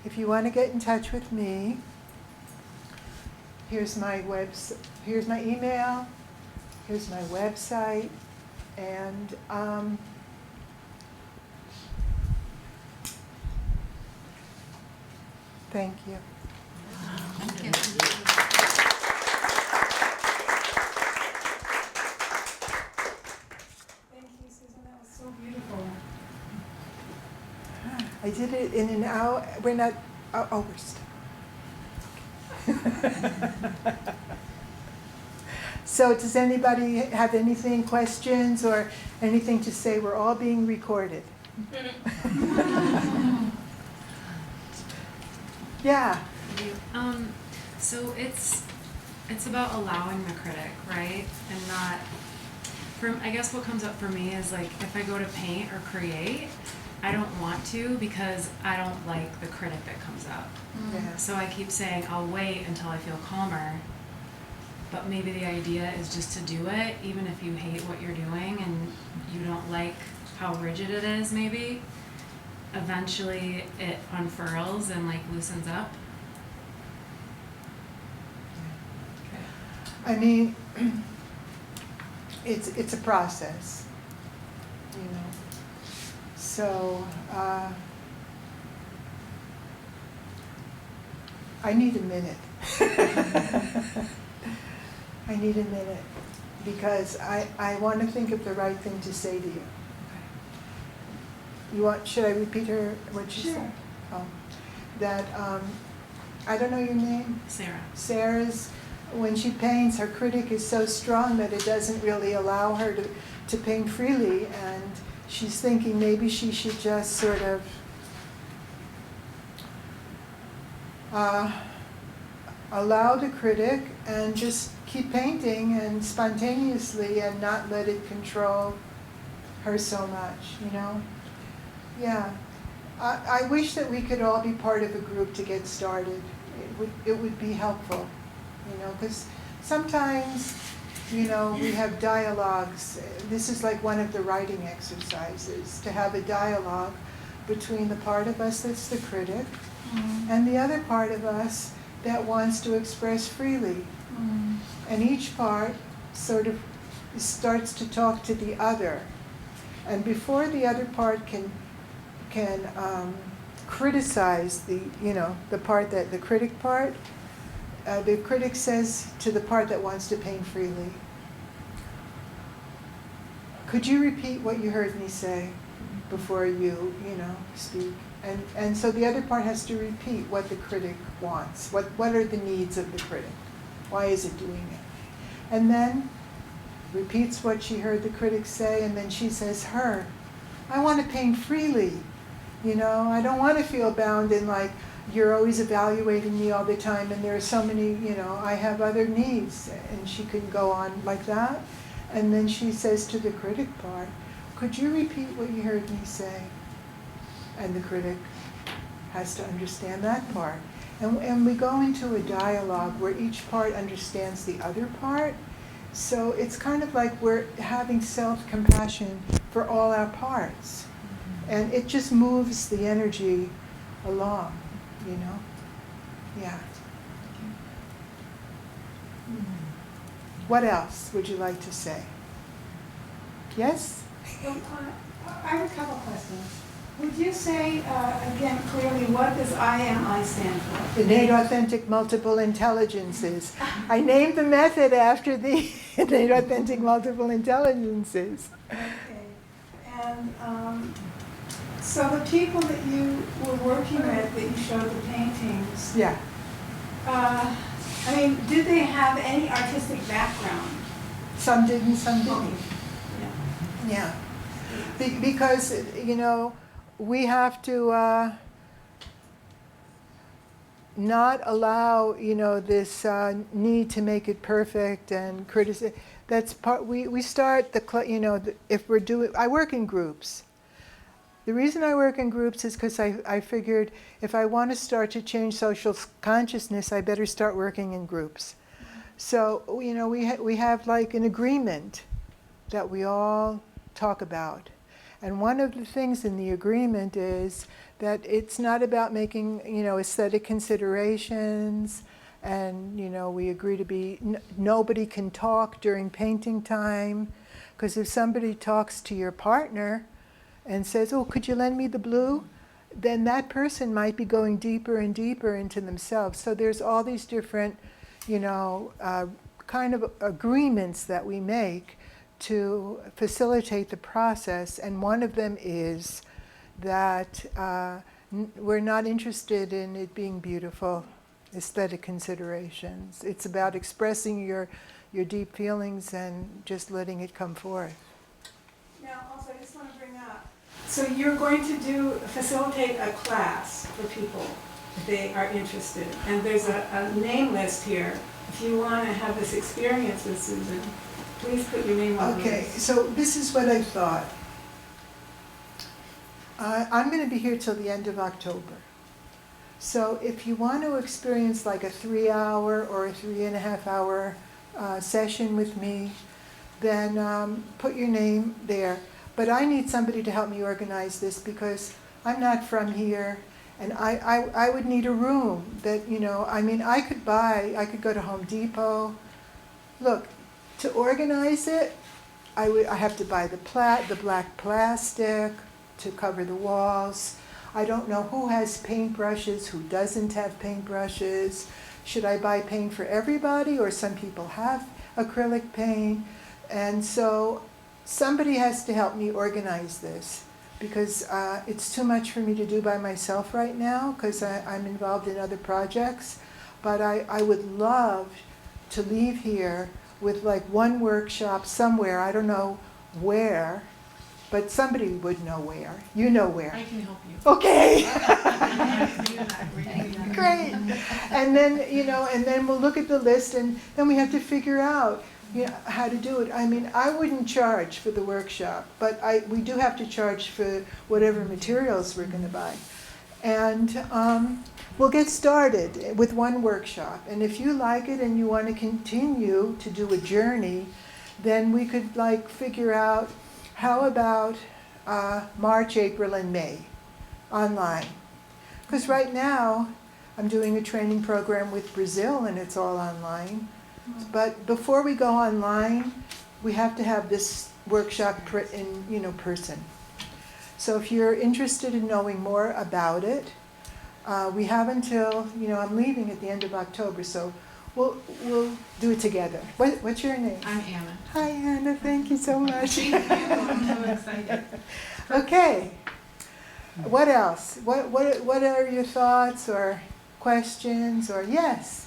If you want to get in touch with me, here's my email, here's my website, and thank you. Thank you. Thank you, Susan. That was so beautiful. I did it in an hour. We're not. Oh, we're still. So, does anybody have anything, questions, or anything to say? We're all being recorded. Yeah. So it's about allowing the critic, right? And not, I guess what comes up for me is like if I go to paint or create, I don't want to because I don't like the critic that comes up. Yeah. So I keep saying I'll wait until I feel calmer. But maybe the idea is just to do it, even if you hate what you're doing and you don't like how rigid it is, maybe. Eventually it unfurls and like loosens up. I mean, it's a process, you know. So I need a minute. I need a minute because I want to think of the right thing to say to you. You want? Should I repeat what she said? Oh, that I don't know your name. Sarah. Sarah's. When she paints, her critic is so strong that it doesn't really allow her to paint freely, and she's thinking maybe she should just sort of allow the critic and just keep painting and spontaneously and not let it control her so much, you know? Yeah. I wish that we could all be part of a group to get started. It would be helpful. You know, because sometimes, you know, we have dialogues. This is like one of the writing exercises, to have a dialogue between the part of us that's the critic and the other part of us that wants to express freely. And each part sort of starts to talk to the other. And before the other part can criticize the part that the critic part, the critic says to the part that wants to paint freely, could you repeat what you heard me say before you speak? And so the other part has to repeat what the critic wants. What are the needs of the critic? Why is it doing it? And then repeats what she heard the critic say, and then she says, I want to paint freely. You know, I don't want to feel bound in like, you're always evaluating me all the time, and there are so many, I have other needs. And she can go on like that. And then she says to the critic part, could you repeat what you heard me say? And the critic has to understand that part. And we go into a dialogue where each part understands the other part. So it's kind of like we're having self-compassion for all our parts. And it just moves the energy along. Yeah. What else would you like to say? Yes? Well, I have a couple questions. Would you say, again, clearly, what does I.am.I stand for? Innate authentic multiple intelligences. I named the method after the innate authentic multiple intelligences. Okay. And so the people that you were working with, that you showed the paintings, Yeah. I mean, did they have any artistic background? Some didn't, some didn't. Yeah. Yeah. Because, you know, we have to not allow, you know, this need to make it perfect and criticize. That's part, we start you know, if we're doing, I work in groups. The reason I work in groups is because I figured if I want to start to change social consciousness, I better start working in groups. So, you know, we have like an agreement that we all talk about. And one of the things in the agreement is that it's not about making, you know, aesthetic considerations, and, you know, we agree to be, nobody can talk during painting time, because if somebody talks to your partner and says, oh, could you lend me the blue? Then that person might be going deeper and deeper into themselves. So there's all these different, you know, kind of agreements that we make to facilitate the process, and one of them is that we're not interested in it being beautiful, aesthetic considerations. It's about expressing your deep feelings and just letting it come forth. Now, also, I just want to bring up, so you're going to facilitate a class for people if they are interested, and there's a name list here. If you want to have this experience with Susan, please put your name on the Okay, list. so this is what I thought. I'm going to be here till the end of October. So if you want to experience like a 3-hour or a 3.5-hour session with me, then put your name there. But I need somebody to help me organize this because I'm not from here, and I would need a room that, you know, I mean, I could go to Home Depot. Look, to organize it, I have to buy the black plastic to cover the walls. I don't know who has paintbrushes, who doesn't have paintbrushes. Should I buy paint for everybody, or some people have acrylic paint? And so somebody has to help me organize this, because it's too much for me to do by myself right now, because I'm involved in other projects. But I would love to leave here with like one workshop somewhere, I don't know where, but somebody would know where. You know where. I can help you. Okay. Great. Great. And then, you know, and then we'll look at the list, and then we have to figure out, you know, how to do it. I mean, I wouldn't charge for the workshop, but we do have to charge for whatever materials we're going to buy. And we'll get started with one workshop. And if you like it and you want to continue to do a journey, then we could like figure out, how about March, April, and May online? Because right now I'm doing a training program with Brazil, and it's all online. But before we go online, we have to have this workshop in, you know, person. So if you're interested in knowing more about it, we have until, you know, I'm leaving at the end of October, so we'll do it together. What's your name? I'm Anna. Hi, Anna. Thank you so much. Thank you. I'm so excited. Okay. What else? What are your thoughts or questions or yes?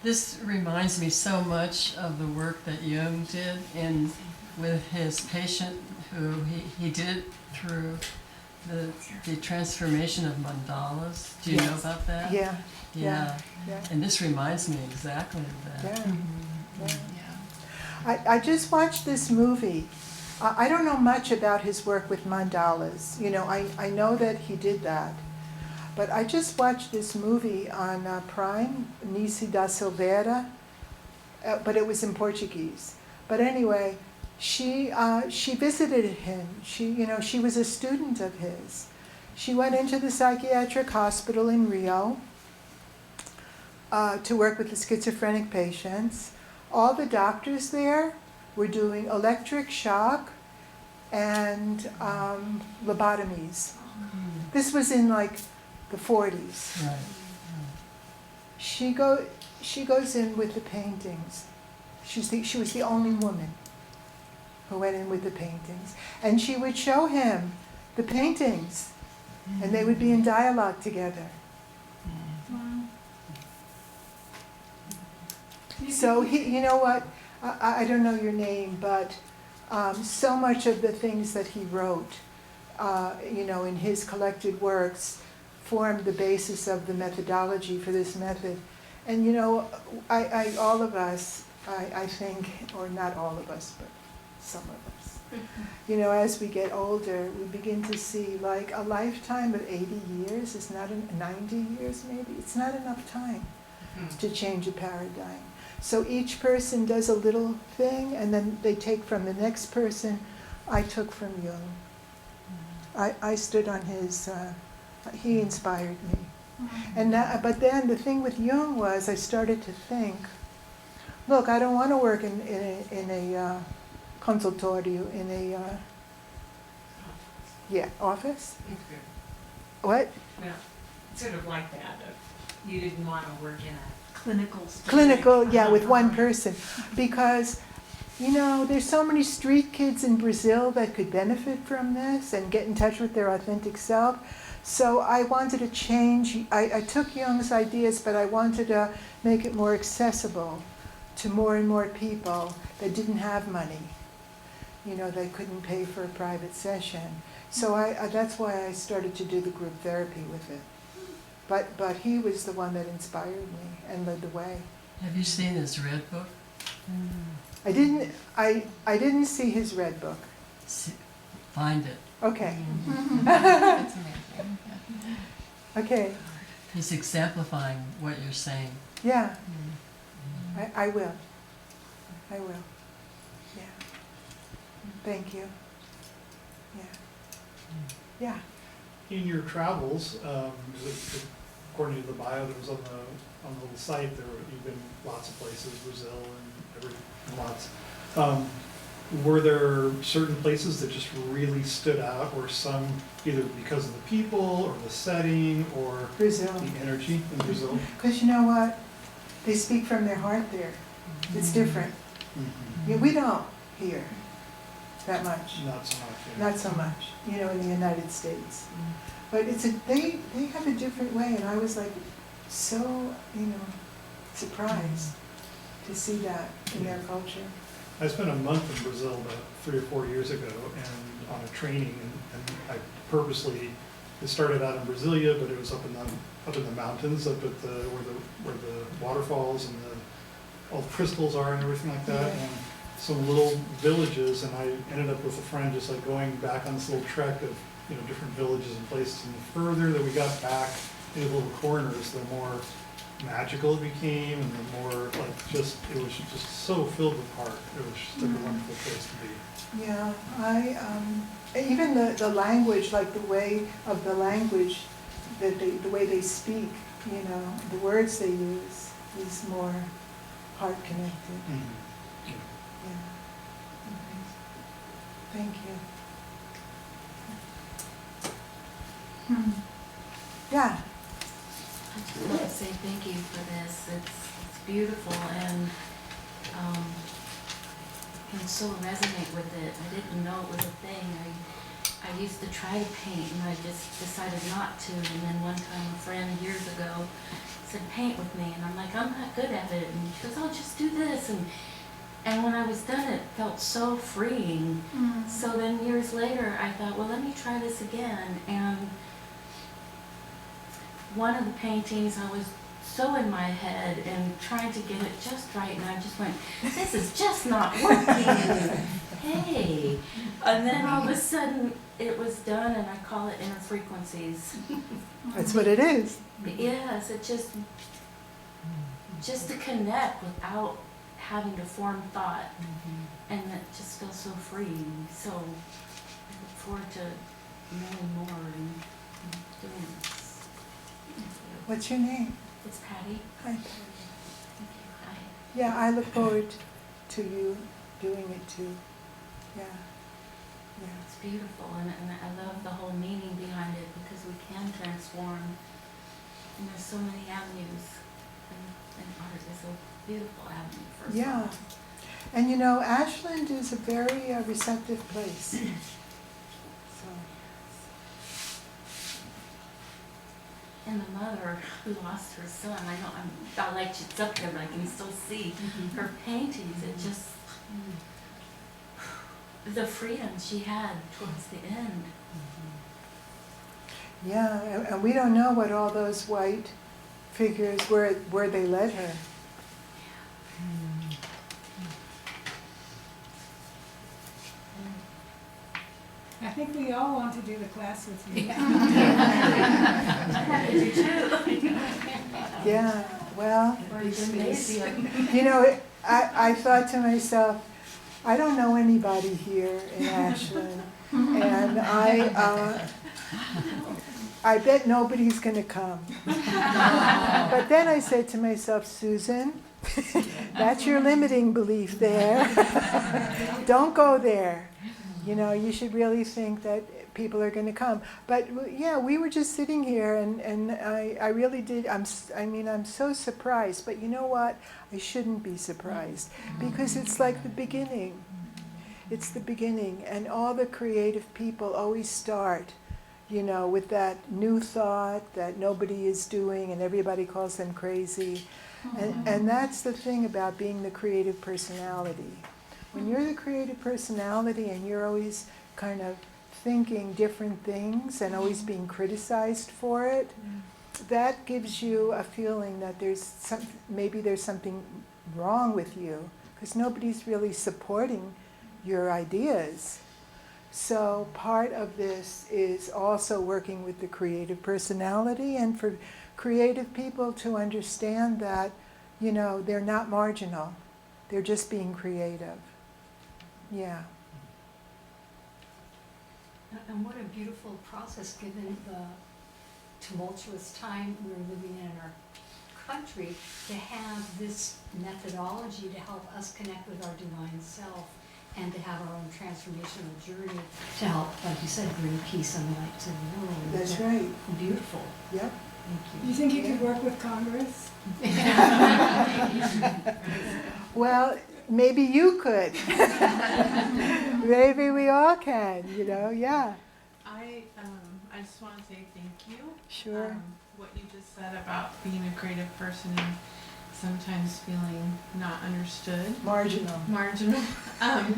This reminds me so much of the work that Jung did with his patient, who he did it through the transformation of mandalas. Do you know about that? Yeah. Yeah. Yeah. And this reminds me exactly of that. Yeah. Yeah. I just watched this movie. I don't know much about his work with mandalas. You know, I know that he did that. But I just watched this movie on Prime, Nice da Silveira, but it was in Portuguese. But anyway, she visited him. She was a student of his. She went into the psychiatric hospital in Rio to work with the schizophrenic patients. All the doctors there were doing electric shock and lobotomies. This was in like the 40s. Right. She goes in with the paintings. She was the only woman who went in with the paintings. And she would show him the paintings, and they would be in dialogue together. Wow. So you know what? I don't know your name, but so much of the things that he wrote, in his collected works, formed the basis of the methodology for this method. And all of us, I think, or not all of us, but some of us, as we get older, we begin to see like a lifetime of 80 years is not 90 years maybe. It's not enough time to change a paradigm. So each person does a little thing, and then they take from the next person. I took from Jung. I stood on his, he inspired me. And but then the thing with Jung was I started to think, look, I don't want to work in a consultorio, in a, office. What? Well, sort of like that, you didn't want to work in a clinical setting. Clinical, with one person. Because, there's so many street kids in Brazil that could benefit from this and get in touch with their authentic self. So I wanted to change. I took Jung's ideas, but I wanted to make it more accessible to more and more people that didn't have money. They couldn't pay for a private session. So that's why I started to do the group therapy with it. But he was the one that inspired me and led the way. Have you seen his red book? I didn't see his red book. Find it. Okay. That's amazing. Okay. He's exemplifying what you're saying. Yeah. I will. I will. Yeah. Thank you. Yeah. Yeah. In your travels, according to the bio that was on the little site, you've been lots of places, Brazil and lots. Were there certain places that just really stood out, or some either because of the people or the setting or Brazil. the energy in Brazil? Because you know what? They speak from their heart there. It's different. Mm-hmm. We don't here that much. Not so much. Yeah. Not so much, in the United States. But they have a different way, and I was like so, surprised to see that in their culture. I spent a month in Brazil about 3 or 4 years ago, and on a training, and I purposely, it started out in Brasilia, but it was up in the mountains, up at where the waterfalls and all the crystals are and everything like that, Yeah. and some little villages, and I ended up with a friend just like going back on this little trek of different villages and places, and the further that we got back into the little corners, the more magical it became, and the more it was just so filled with heart. It was just like a wonderful place to be. Yeah, even the language, like the way of the language, the way they speak, the words they use is more heart connected. Mm-hmm. Yeah. Thank you. Yeah. I just want to say thank you for this. It's beautiful, and I can so resonate with it. I didn't know it was a thing. I used to try to paint, and I just decided not to. And then one time a friend years ago said, paint with me. And I'm like, I'm not good at it. And she goes, oh, just do this. And when I was done, it felt so freeing. So then years later, I thought, well, let me try this again. And one of the paintings, I was so in my head and trying to get it just right, and I just went, this is just not working. Hey. And then all of a sudden, it was done, and I call it inner frequencies. That's what it is. Yes, it just to connect without having to form thought, and it just feels so freeing. So I look forward to knowing more and doing this. What's your name? It's Patty. Hi. Thank you. Hi. Yeah, I look forward to you doing it too. Yeah. It's beautiful, and I love the whole meaning behind it because we can transform. And there's so many avenues, and art is a beautiful avenue for us Yeah. all. And you know, Ashland is a very receptive place. So, And the mother who lost her son, I know I like it's up there, but I can still see her paintings. It just the freedom she had towards the end. yeah, and we don't know what all those white figures, where they led her. I think we all want to do the class with you. I do too. Yeah, well, Or gymnasium. you know, I thought to myself, I don't know anybody here in Ashland, and I bet nobody's going to come. But then I said to myself, Susan, that's your limiting belief there. Don't go there. You know, you should really think that people are going to come. But yeah, we were just sitting here, and I really did. I'm so surprised. But you know what? I shouldn't be surprised because it's like the beginning. It's the beginning, and all the creative people always start, you know, with that new thought that nobody is doing, and everybody calls them crazy. And that's the thing about being the creative personality. When you're the creative personality and you're always kind of thinking different things and always being criticized for it, that gives you a feeling that maybe there's something wrong with you because nobody's really supporting your ideas. So part of this is also working with the creative personality and for creative people to understand that, you know, they're not marginal. They're just being creative. Yeah. And what a beautiful process given the tumultuous time we're living in our country to have this methodology to help us connect with our divine self and to have our own transformational journey to help, like you said, bring peace and light to the world. That's right. Beautiful. Yep. Thank Do you think you could work with Congress? Well, maybe you could. Maybe we all can, you know, yeah. I just want to say thank you. Sure. What you just said about being a creative person and sometimes feeling not understood. Marginal. I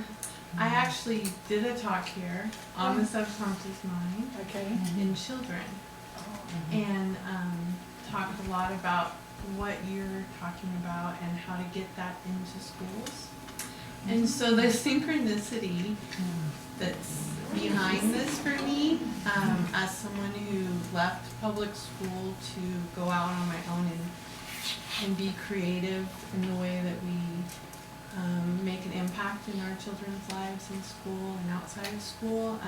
actually did a talk here on the subconscious mind Okay. in children and talked a lot about what you're talking about and how to get that into schools. And so the synchronicity that's behind this for me, as someone who left public school to go out on my own and be creative in the way that we make an impact in our children's lives in school and outside of school.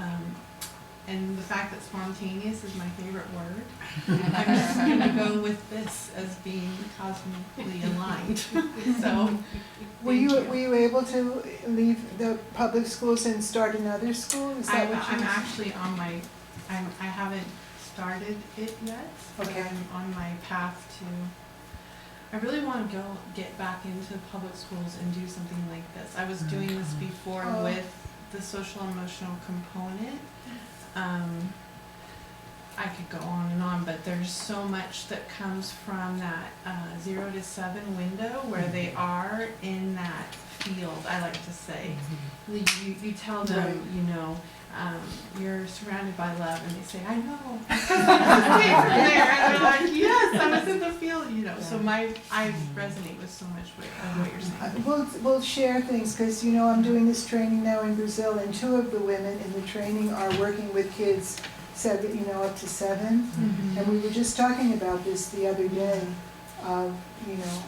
And the fact that spontaneous is my favorite word. I'm just going to go with this as being cosmically aligned. So, Were you able to leave the public schools and start another school? Is that what I'm you actually on my, I haven't started it yet. Okay. But I'm on my path to, I really want to get back into public schools and do something like this. I was doing this before with the social emotional component. I could go on, but there's so much that comes from that 0 to 7 window where they are in that field, I like to say. You tell them, Right. you know, you're surrounded by love, and they say, I know. I came from there, and they're like, yes, I was in the field, you know. So I resonate with so much of what you're saying. We'll share things because, you know, I'm doing this training now in Brazil, and 2 of the women in the training are working with kids 7, you know, up to 7. And we were just talking about this the other day of, you know,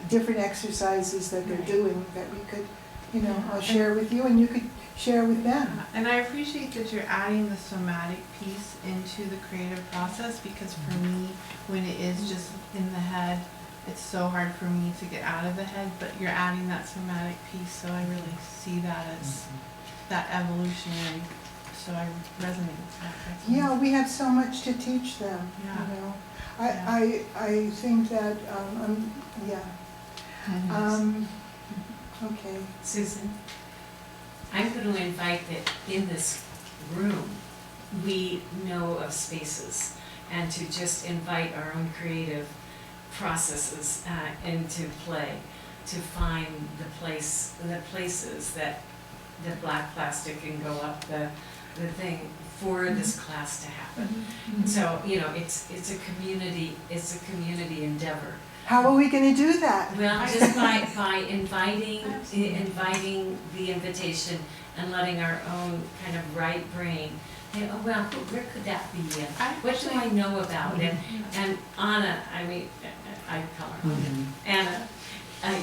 different exercises that they're doing that we could, you know, I'll share with you and you could share with them. And I appreciate that you're adding the somatic piece into the creative process, because for me, when it is just in the head, it's so hard for me to get out of the head, but you're adding that somatic piece, so I really see that that evolutionary, so I resonate with that. That's Yeah, we have so much to teach them, Yeah. you know. Yeah. I think that, yeah. Okay. Susan, I'm going to invite that in this room, we know of spaces, and to just invite our own creative processes into play, to find the places that the black plastic can go up the thing for this class to happen. So, you know, it's a community endeavor. How are we gonna do that? Well, just by inviting the invitation and letting our own kind of right brain, think, oh, well, where could that be? What do I know about it? And Anna, I mean, I call her Anna.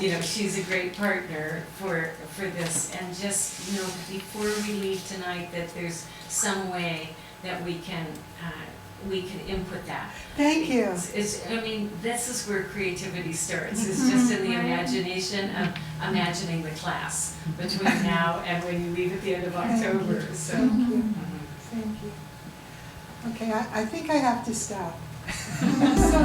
You know, she's a great partner for this, and just, you know, before we leave tonight, that there's some way that we can input that. Thank you. I mean, this is where creativity starts. It's just in the imagination of imagining the class between now and when you leave at the end of October. So. Thank you. Thank you. Okay, I think I have to stop. So,